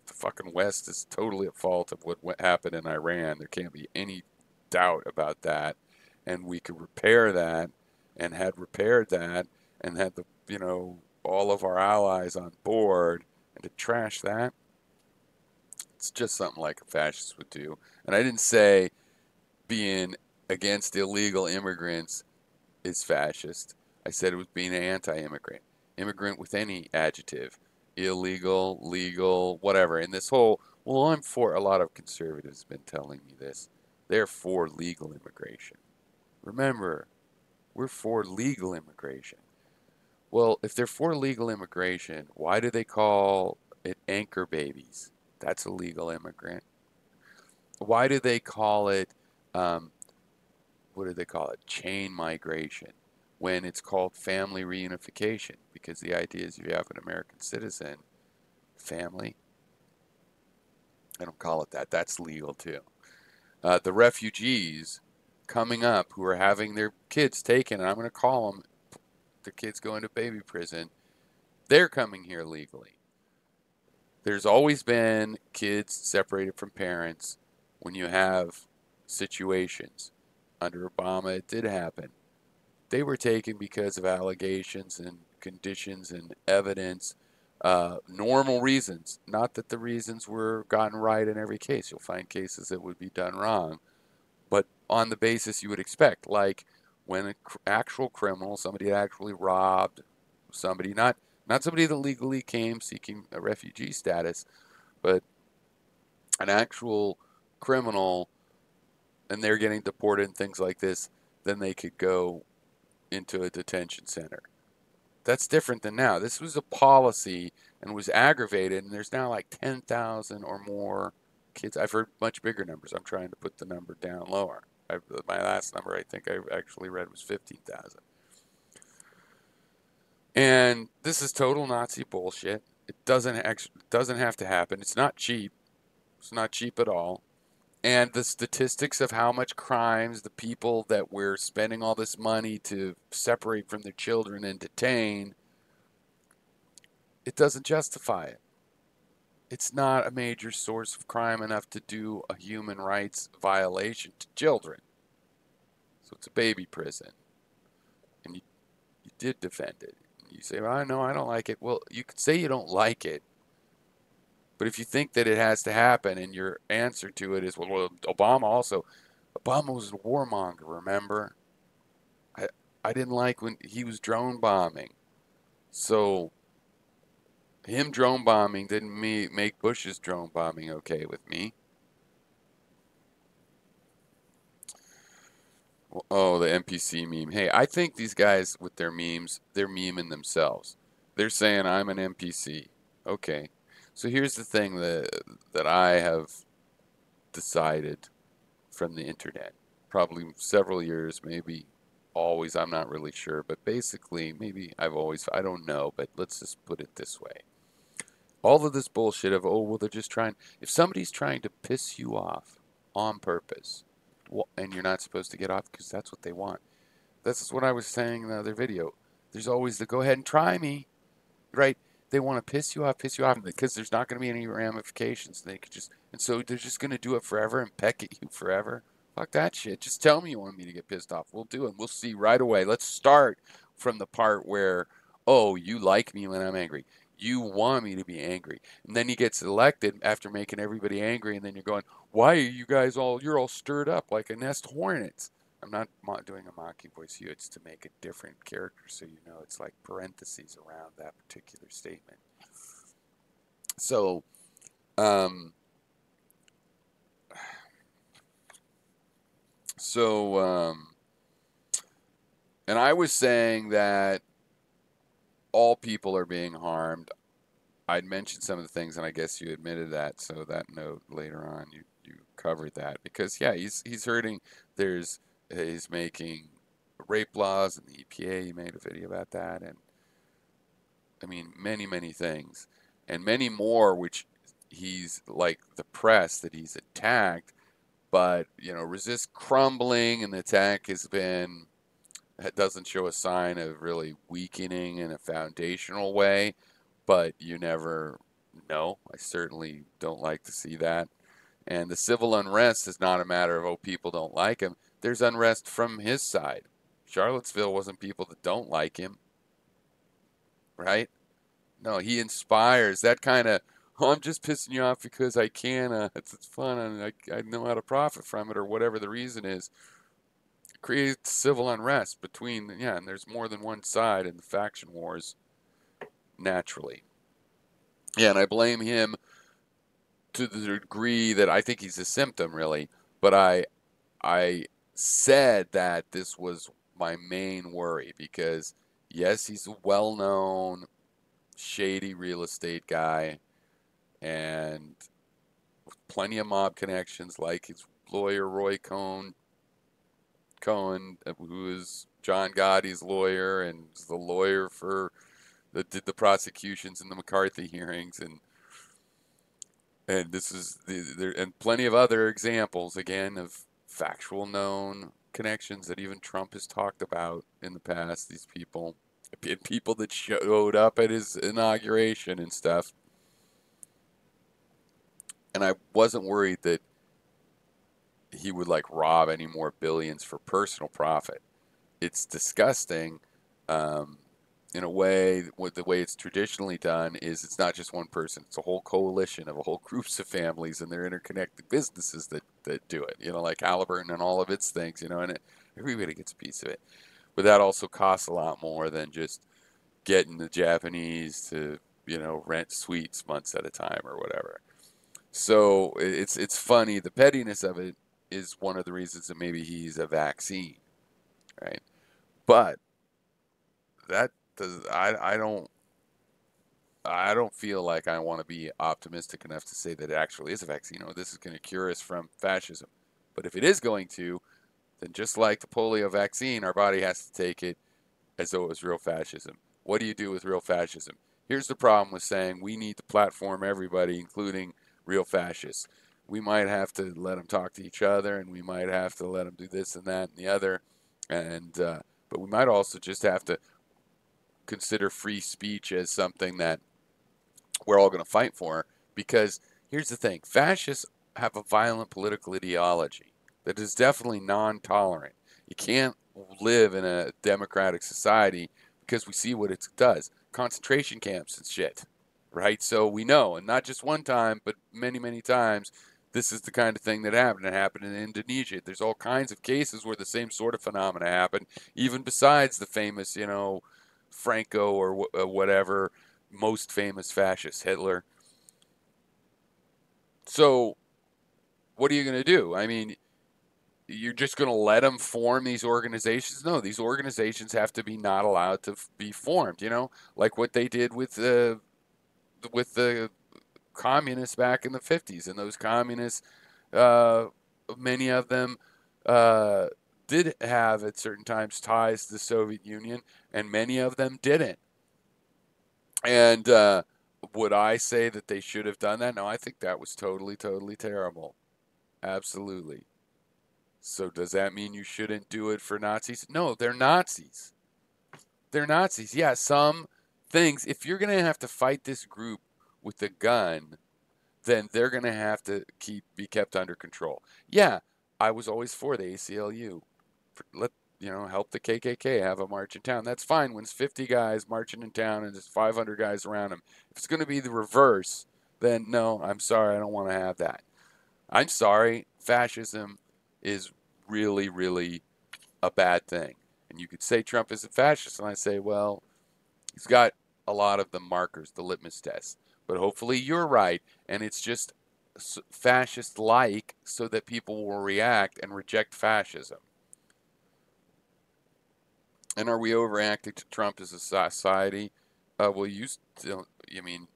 fucking West is totally at fault of what happened in Iran. There can't be any doubt about that, and we could repair that, and had repaired that, and had all of our allies on board, and to trash that, it's just something like a fascist would do. And I didn't say being against illegal immigrants is fascist. I said it was being anti-immigrant. Immigrant with any adjective. Illegal, legal, whatever. And this whole, well, I'm for, a lot of conservatives have been telling me this. They're for legal immigration. Remember, we're for legal immigration. Well, if they're for legal immigration, why do they call it anchor babies? That's a legal immigrant. Why do they call it, um, what do they call it? Chain migration, when it's called family reunification. Because the idea is if you have an American citizen, family, I don't call it that. That's legal too. The refugees coming up who are having their kids taken, and I'm going to call them the kids going to baby prison, they're coming here legally. There's always been kids separated from parents when you have situations. Under Obama, it did happen. They were taken because of allegations and conditions and evidence, normal reasons. Not that the reasons were gotten right in every case. You'll find cases that would be done wrong, but on the basis you would expect, like when an actual criminal, somebody actually robbed somebody, not somebody that legally came seeking a refugee status, but an actual criminal, and they're getting deported and things like this, then they could go into a detention center. That's different than now. This was a policy and was aggravated, and there's now like 10,000 or more kids. I've heard much bigger numbers. I'm trying to put the number down lower. My last number I think I actually read was 15,000. And this is total Nazi bullshit. It doesn't have to happen. It's not cheap. It's not cheap at all. And the statistics of how much crimes the people that we're spending all this money to separate from their children and detain, it doesn't justify it. It's not a major source of crime enough to do a human rights violation to children. So it's a baby prison. And you did defend it. You say, well, no, I don't like it. Well, you could say you don't like it, but if you think that it has to happen and your answer to it is, well, Obama was a warmonger, remember? I, I didn't like when he was drone bombing. So him drone bombing didn't make Bush's drone bombing okay with me. Oh, the NPC meme. Hey, I think these guys with their memes, they're memeing themselves. They're saying I'm an NPC. Okay. So here's the thing that I have decided from the internet, probably several years, maybe always, I'm not really sure, but basically, maybe I've always, I don't know, but let's just put it this way. All of this bullshit of, oh, well, they're just trying, if somebody's trying to piss you off on purpose, and you're not supposed to get off because that's what they want. That's what I was saying in the other video. There's always the go ahead and try me, right? They want to piss you off because there's not going to be any ramifications. They could just, and so they're just going to do it forever and peck at you forever. Fuck that shit. Just tell me you want me to get pissed off. We'll do it. We'll see right away. Let's start from the part where, oh, you like me when I'm angry. You want me to be angry. And then he gets elected after making everybody angry. And then you're going, why are you guys you're all stirred up like a nest of hornets. I'm not doing a mocking voice here. It's to make a different character so you know it's like parentheses around that particular statement. So, um, so, and I was saying that all people are being harmed. I'd mentioned some of the things, and I guess you admitted that. So that note later on, you covered that because yeah, he's hurting. He's making rape laws, and the EPA. He made a video about that, and I mean many things, and many more, which he's like the press that he's attacked. But you know, resist crumbling, and the attack has been it doesn't show a sign of really weakening in a foundational way, but you never know. I certainly don't like to see that. And the civil unrest is not a matter of, oh, people don't like him. There's unrest from his side. Charlottesville wasn't people that don't like him, right? No, he inspires that kind of, oh, I'm just pissing you off because I can. It's fun and I know how to profit from it or whatever the reason is. Creates civil unrest between, yeah, and there's more than one side in the faction wars naturally. Yeah, and I blame him to the degree that I think he's a symptom, really. But I said that this was my main worry because yes, he's a well-known shady real estate guy and plenty of mob connections, like his lawyer Roy Cohen, who is John Gotti's lawyer and is the lawyer for that did the prosecutions in the McCarthy hearings, and this is there and plenty of other examples again of factual known connections that even Trump has talked about in the past. These people that showed up at his inauguration and stuff, and I wasn't worried that he would like rob any more billions for personal profit. It's disgusting. Um, in a way, what the way it's traditionally done is it's not just one person; it's a whole coalition of a whole groups of families and their interconnected businesses that do it. You know, like Halliburton and all of its things. You know, and everybody gets a piece of it. But that also costs a lot more than just getting the Japanese to rent suites months at a time or whatever. So it's funny. The pettiness of it is one of the reasons that maybe he's a vaccine, right? But that does I don't feel like I want to be optimistic enough to say that it actually is a vaccine. Oh, this is going to cure us from fascism. But if it is going to, then just like the polio vaccine, our body has to take it as though it was real fascism. What do you do with real fascism? Here's the problem with saying we need to platform everybody, including real fascists. We might have to let them talk to each other, and we might have to let them do this and that and the other, and but we might also just have to consider free speech as something that we're all going to fight for. Because here's the thing: fascists have a violent political ideology that is definitely non-tolerant. You can't live in a democratic society because we see what it does. Concentration camps and shit, right? So we know, and not just one time, but many times, this is the kind of thing that happened. It happened in Indonesia. There's all kinds of cases where the same sort of phenomena happen, even besides the famous, Franco or whatever most famous fascist, Hitler. So what are you going to do? I mean, you're just going to let them form these organizations? No, these organizations have to be not allowed to be formed. Like what they did with the communists back in the 50s, and those communists, uh, many of them uh, did have at certain times ties to the Soviet Union, and many of them didn't. And would I say that they should have done that? No, I think that was totally, totally terrible. Absolutely. So does that mean you shouldn't do it for Nazis? No, they're Nazis. They're Nazis. Yeah, some things, if you're going to have to fight this group with a gun, then they're going to have to be kept under control. Yeah, I was always for the ACLU. Let help the KKK have a march in town. That's fine when it's 50 guys marching in town and there's 500 guys around them. If it's going to be the reverse, then no, I'm sorry, I don't want to have that. I'm sorry, fascism is really, really a bad thing. And you could say Trump is a fascist, and I say, well, he's got a lot of the markers, the litmus tests. But hopefully you're right, and it's just fascist-like so that people will react and reject fascism. And are we overreacting to Trump as a society? Well, you still, I mean,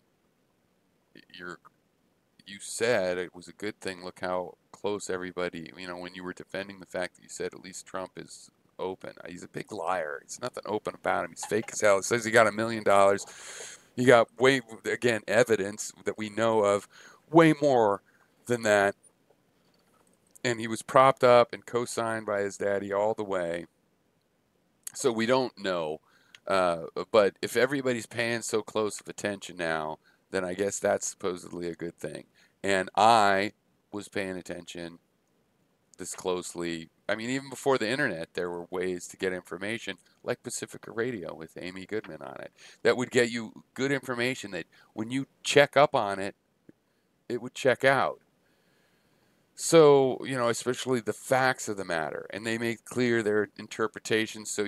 you said it was a good thing. Look how close everybody, when you were defending the fact that you said at least Trump is open. He's a big liar. There's nothing open about him. He's fake as hell. He says he got $1 million. You got again, evidence that we know of, way more than that. And he was propped up and co-signed by his daddy all the way. So we don't know. But if everybody's paying so close of attention now, then I guess that's supposedly a good thing. And I was paying attention this closely. I mean, even before the internet, there were ways to get information, like Pacifica Radio with Amy Goodman on it, that would get you good information that when you check up on it, it would check out. So, especially the facts of the matter, and they make clear their interpretations, so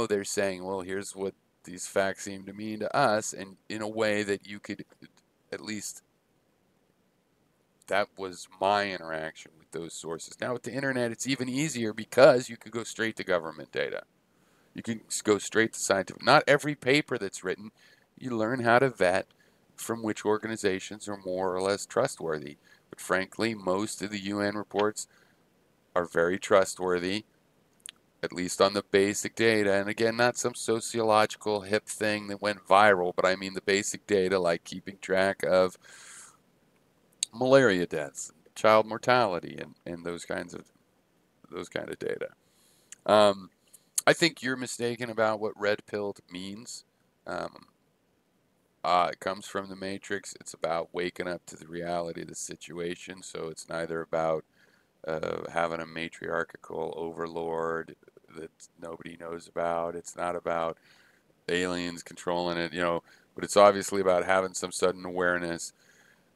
they're saying, well, here's what these facts seem to mean to us, and in a way that you could, at least, that was my interaction with those sources. Now, with the internet, it's even easier because you could go straight to government data. You can go straight to scientific. Not every paper that's written, you learn how to vet from which organizations are more or less trustworthy. But frankly, most of the UN reports are very trustworthy, at least on the basic data. And again, not some sociological hip thing that went viral, but I mean the basic data, like keeping track of malaria deaths, child mortality, and those kind of data. I think you're mistaken about what red pilled means. It comes from the Matrix. It's about waking up to the reality of the situation. So it's neither about having a matriarchal overlord that nobody knows about. It's not about aliens controlling it, but it's obviously about having some sudden awareness.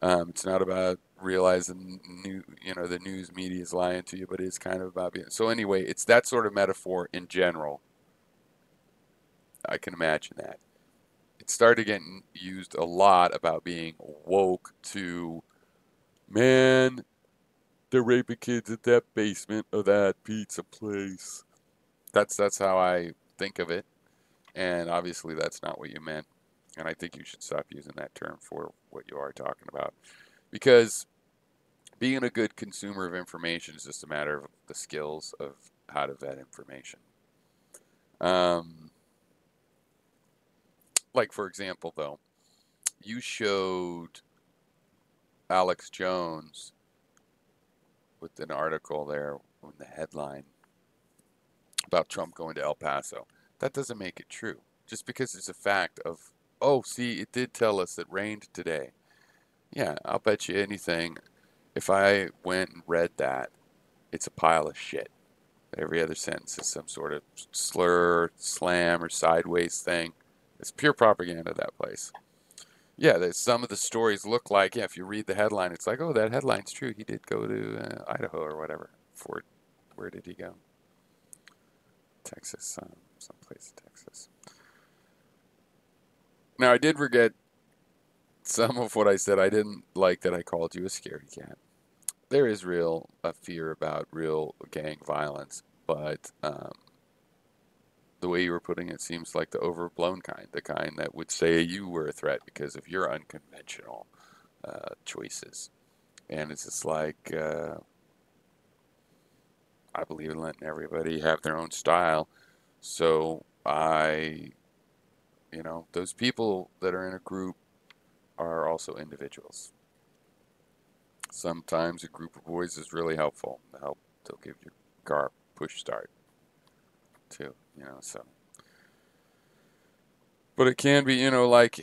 It's not about realizing the news media is lying to you, but it's kind of about being. So anyway, it's that sort of metaphor in general. I can imagine that. It started getting used a lot about being woke to, man, they're raping kids at that basement of that pizza place. That's how I think of it. And obviously that's not what you meant. And I think you should stop using that term for what you are talking about. Because being a good consumer of information is just a matter of the skills of how to vet information. Like, for example, though, you showed Alex Jones with an article there on the headline about Trump going to El Paso. That doesn't make it true. Just because it's a fact of, oh, see, it did tell us it rained today. Yeah, I'll bet you anything. If I went and read that, it's a pile of shit. Every other sentence is some sort of slur, slam, or sideways thing. It's pure propaganda, that place. Yeah, some of the stories look like, yeah, if you read the headline, it's like, oh, that headline's true. He did go to Idaho or whatever. Where did he go? Texas, someplace in Texas. Now, I did forget some of what I said. I didn't like that I called you a scaredy cat. There is a fear about real gang violence, but the way you were putting it seems like the overblown kind, the kind that would say you were a threat because of your unconventional choices. And it's just like, I believe in letting everybody have their own style. So those people that are in a group are also individuals. Sometimes a group of boys is really helpful. They'll give you car push start too, so. But it can be, like,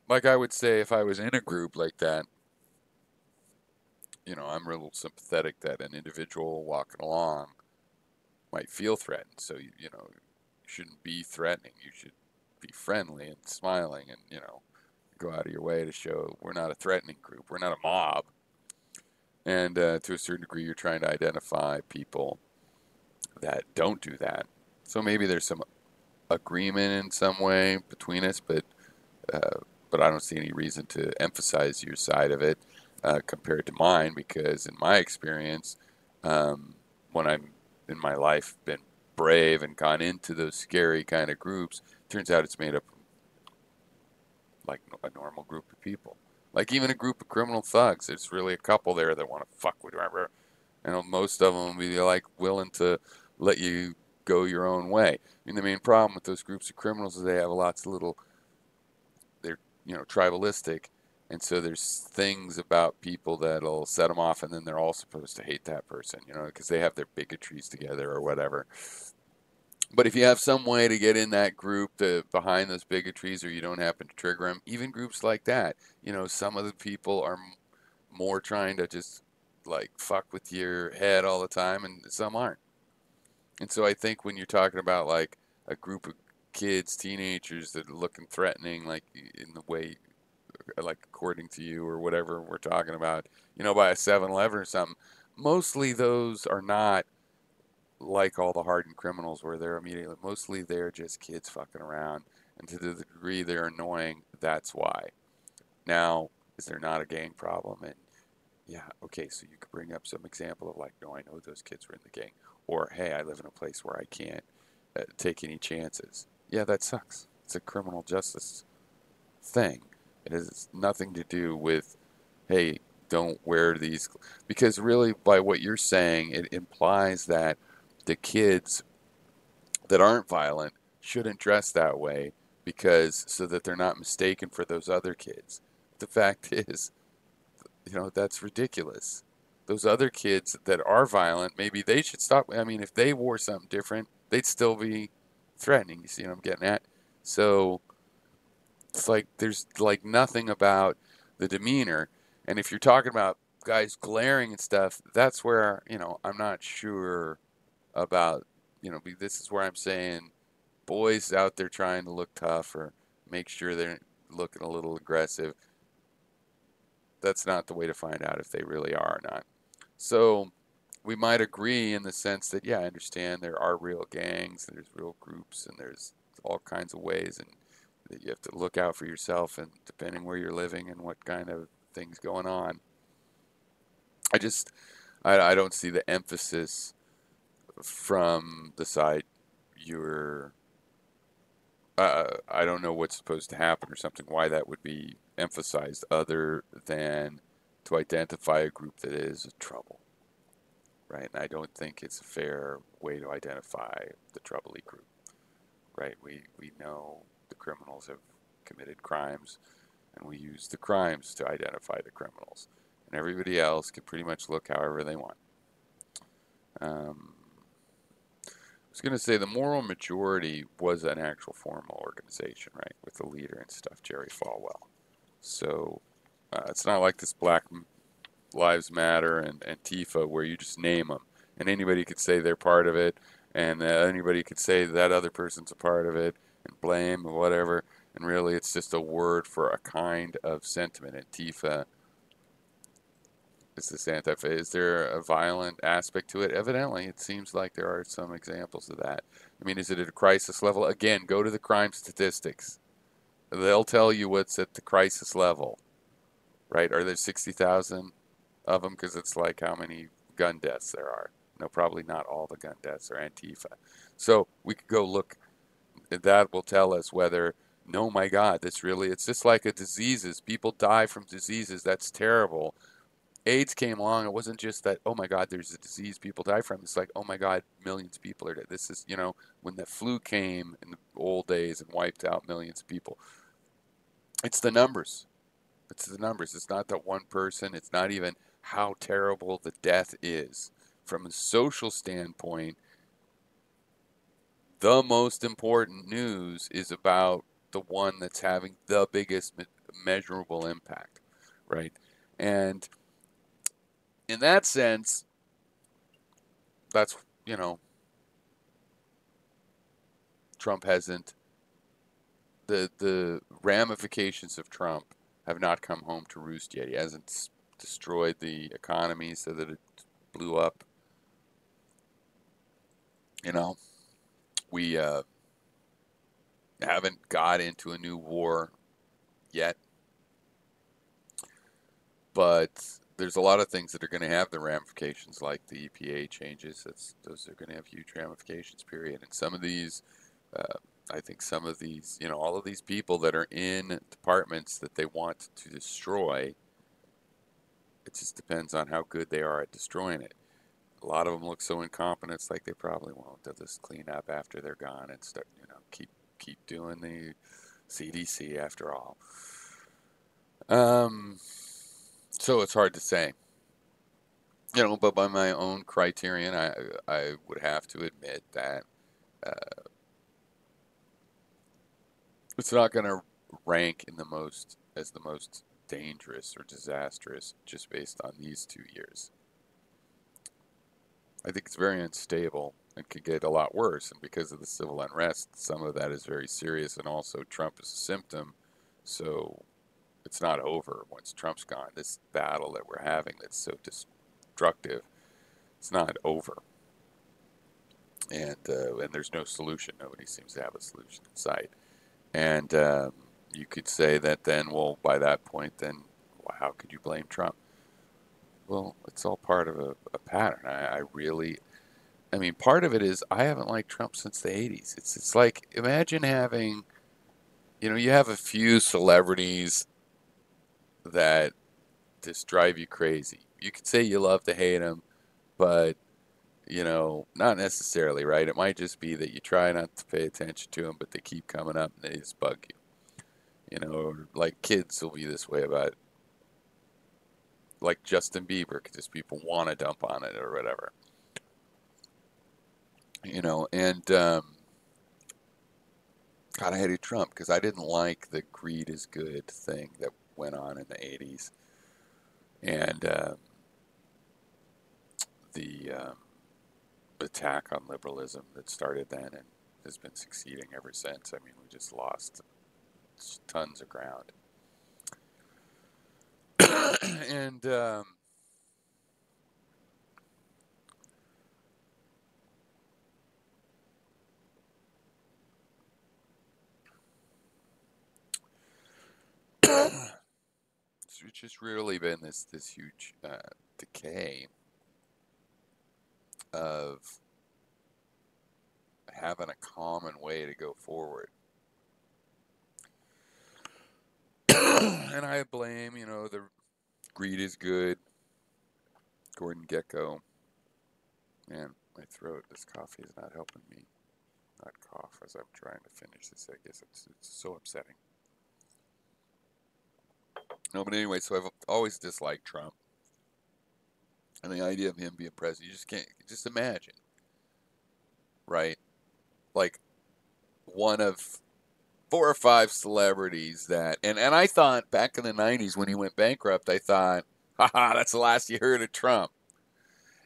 like I would say if I was in a group like that, I'm real sympathetic that an individual walking along might feel threatened. So, you shouldn't be threatening. You should be friendly and smiling and, go out of your way to show we're not a threatening group. We're not a mob. And to a certain degree, you're trying to identify people that don't do that. So maybe there's some agreement in some way between us, but I don't see any reason to emphasize your side of it compared to mine, because in my experience, when I'm in my life been brave and gone into those scary kind of groups, turns out it's made up like a normal group of people. Like even a group of criminal thugs, there's really a couple there that want to fuck with you. And most of them will be like willing to let you go your own way. I mean, the main problem with those groups of criminals is they have lots of little, they're, tribalistic. And so there's things about people that'll set them off, and then they're all supposed to hate that person, because they have their bigotries together or whatever. But if you have some way to get in that group behind those bigotries, or you don't happen to trigger them, even groups like that, some of the people are more trying to just like fuck with your head all the time, and some aren't. And so I think when you're talking about like a group of kids, teenagers that are looking threatening, like in the way, like according to you or whatever we're talking about, by a 7-Eleven or something, mostly those are not like all the hardened criminals where they're immediately, mostly they're just kids fucking around. And to the degree they're annoying, that's why. Now, is there not a gang problem? And yeah, okay, so you could bring up some example of like, no, I know those kids were in the gang. Or, hey, I live in a place where I can't take any chances. Yeah, that sucks. It's a criminal justice thing. It has nothing to do with, hey, don't wear these. Because really, by what you're saying, it implies that the kids that aren't violent shouldn't dress that way because so that they're not mistaken for those other kids. The fact is, that's ridiculous. Those other kids that are violent, maybe they should stop. I mean, if they wore something different, they'd still be threatening. You see what I'm getting at? So it's like there's like nothing about the demeanor. And if you're talking about guys glaring and stuff, that's where, I'm not sure about, this is where I'm saying boys out there trying to look tough or make sure they're looking a little aggressive. That's not the way to find out if they really are or not. So we might agree in the sense that, yeah, I understand there are real gangs and there's real groups and there's all kinds of ways, and that you have to look out for yourself and depending where you're living and what kind of things going on. I don't see the emphasis from the side you're I don't know what's supposed to happen or something, why that would be emphasized other than to identify a group that is trouble, right? And I don't think it's a fair way to identify the troubly group, right? We know the criminals have committed crimes, and we use the crimes to identify the criminals. And everybody else can pretty much look however they want. I was going to say the moral majority was an actual formal organization, right, with the leader and stuff, Jerry Falwell. So it's not like this Black Lives Matter and Antifa where you just name them and anybody could say they're part of it, and anybody could say that other person's a part of it and blame or whatever. And really, it's just a word for a kind of sentiment. Antifa is this anti-fa. Is there a violent aspect to it? Evidently, it seems like there are some examples of that. I mean, is it at a crisis level? Again, go to the crime statistics. They'll tell you what's at the crisis level, right? Are there 60,000 of them? Because it's like how many gun deaths there are. No, probably not all the gun deaths are Antifa. So we could go look. That will tell us whether No, my God, it's just like a diseases. People die from diseases. That's terrible. AIDS came along. It wasn't just that, oh my God, there's a disease people die from. It's like, oh my God, millions of people are dead. This is, when the flu came in the old days and wiped out millions of people. It's the numbers. It's the numbers. It's not that one person. It's not even how terrible the death is. From a social standpoint, the most important news is about the one that's having the biggest measurable impact, right? And in that sense, that's, you know, Trump hasn't, the ramifications of Trump have not come home to roost yet. He hasn't destroyed the economy so that it blew up. You know, we haven't got into a new war yet, but there's a lot of things that are going to have the ramifications, like the EPA changes. Those are going to have huge ramifications, period. And some of these, uh, I think some of these, all of these people that are in departments that they want to destroy, it just depends on how good they are at destroying it. A lot of them look so incompetent, it's like they probably won't. They'll just clean up after they're gone and start, keep doing the CDC after all. Um, so it's hard to say, but by my own criterion, I would have to admit that it's not going to rank in the most dangerous or disastrous just based on these 2 years. I think it's very unstable and could get a lot worse. And because of the civil unrest, some of that is very serious. And also, Trump is a symptom. So it's not over once Trump's gone. This battle that we're having that's so destructive, it's not over. And there's no solution. Nobody seems to have a solution in sight. And you could say that then, well, by that point, then how could you blame Trump? Well, it's all part of a pattern. I mean, part of it is I haven't liked Trump since the 80s. It's like, imagine having, you have a few celebrities that just drive you crazy. You could say you love to hate them, but, not necessarily, right? It might just be that you try not to pay attention to them, but they keep coming up and they just bug you. Or like kids will be this way about, like Justin Bieber, because people want to dump on it or whatever. And God, I hated Trump because I didn't like the greed is good thing that went on in the 80s. And the attack on liberalism that started then and has been succeeding ever since. I mean, we just lost tons of ground. And it's just really been this huge decay of having a common way to go forward. And I blame, the greed is good, Gordon Gekko. Man, my throat, this coffee is not helping me not cough as I'm trying to finish this. I guess it's so upsetting. No, but anyway, so I've always disliked Trump. And the idea of him being president, you just can't, just imagine, right? Like one of 4 or 5 celebrities that, and I thought back in the 90s when he went bankrupt, I thought, haha, that's the last you heard of Trump.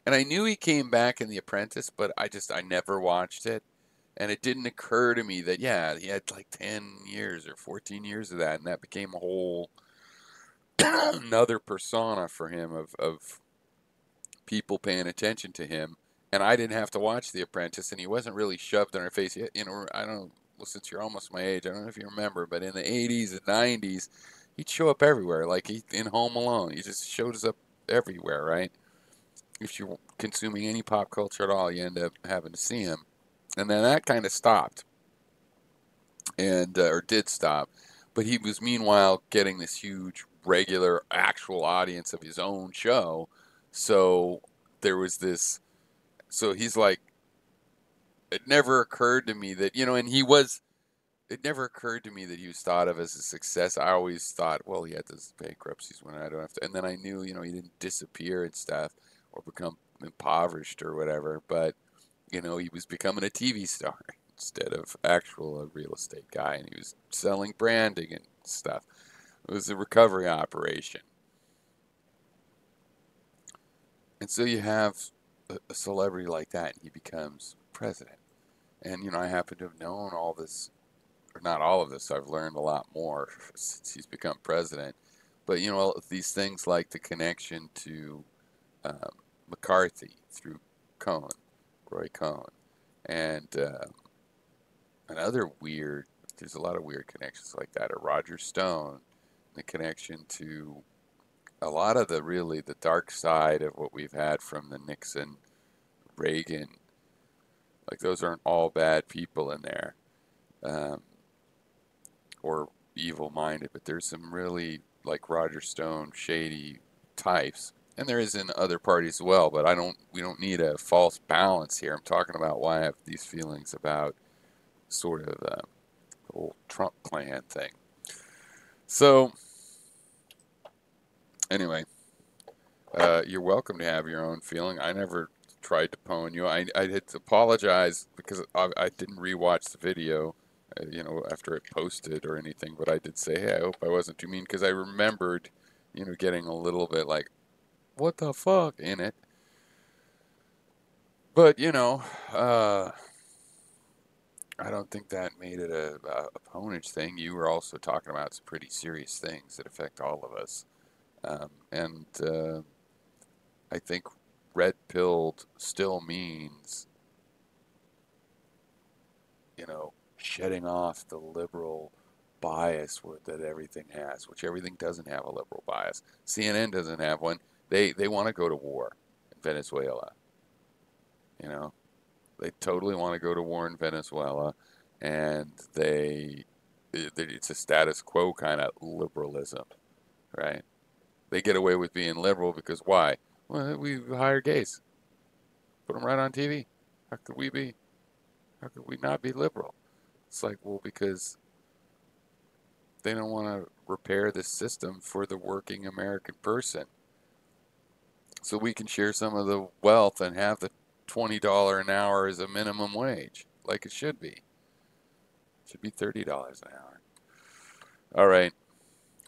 And I knew he came back in The Apprentice, but I never watched it. And it didn't occur to me that, yeah, he had like 10 years or 14 years of that. And that became a whole another persona for him of people paying attention to him. And I didn't have to watch The Apprentice, and he wasn't really shoved in our face yet. I don't know, well, since you're almost my age, I don't know if you remember, but in the 80s and 90s, he'd show up everywhere. Like in Home Alone, he just showed up everywhere, right? If you're consuming any pop culture at all, you end up having to see him. And then that kind of stopped. and or did stop. But he was meanwhile getting this huge regular actual audience of his own show. So there was this. So he's like, it never occurred to me that, and he was. It never occurred to me that he was thought of as a success. I always thought, well, he had those bankruptcies when I don't have to. And then I knew, he didn't disappear and stuff or become impoverished or whatever. But he was becoming a TV star instead of actual a real estate guy, and he was selling branding and stuff. It was a recovery operation. And so you have a celebrity like that, and he becomes president. And, I happen to have known all this, or not all of this, I've learned a lot more since he's become president. But, these things like the connection to um, McCarthy through Cohen, Roy Cohen, and another weird, there's a lot of weird connections like that. Or Roger Stone, the connection to a lot of the dark side of what we've had from the Nixon, Reagan. Like those aren't all bad people in there, um, or evil-minded, but there's some really like Roger Stone shady types, and there is in other parties as well. But we don't need a false balance here. I'm talking about why I have these feelings about sort of the whole Trump clan thing. So anyway, you're welcome to have your own feeling. I never tried to pwn you. I had to apologize because I didn't rewatch the video, after it posted or anything. But I did say, hey, I hope I wasn't too mean because I remembered, getting a little bit like, what the fuck in it. But I don't think that made it a ponage thing. You were also talking about some pretty serious things that affect all of us, and I think red pilled still means, shedding off the liberal bias that everything has, which everything doesn't have a liberal bias. CNN doesn't have one. They want to go to war in Venezuela. You know, they totally want to go to war in Venezuela, and it's a status quo kind of liberalism, right? They get away with being liberal because why? Well, we hire gays, put them right on TV. How could we be? How could we not be liberal? It's like, well, because they don't want to repair the system for the working American person. So we can share some of the wealth and have the $20 an hour as a minimum wage, like it should be. It should be $30 an hour. All right.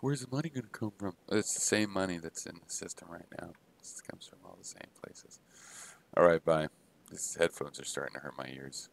Where's the money going to come from? It's the same money that's in the system right now. It comes from all the same places. All right, bye. These headphones are starting to hurt my ears.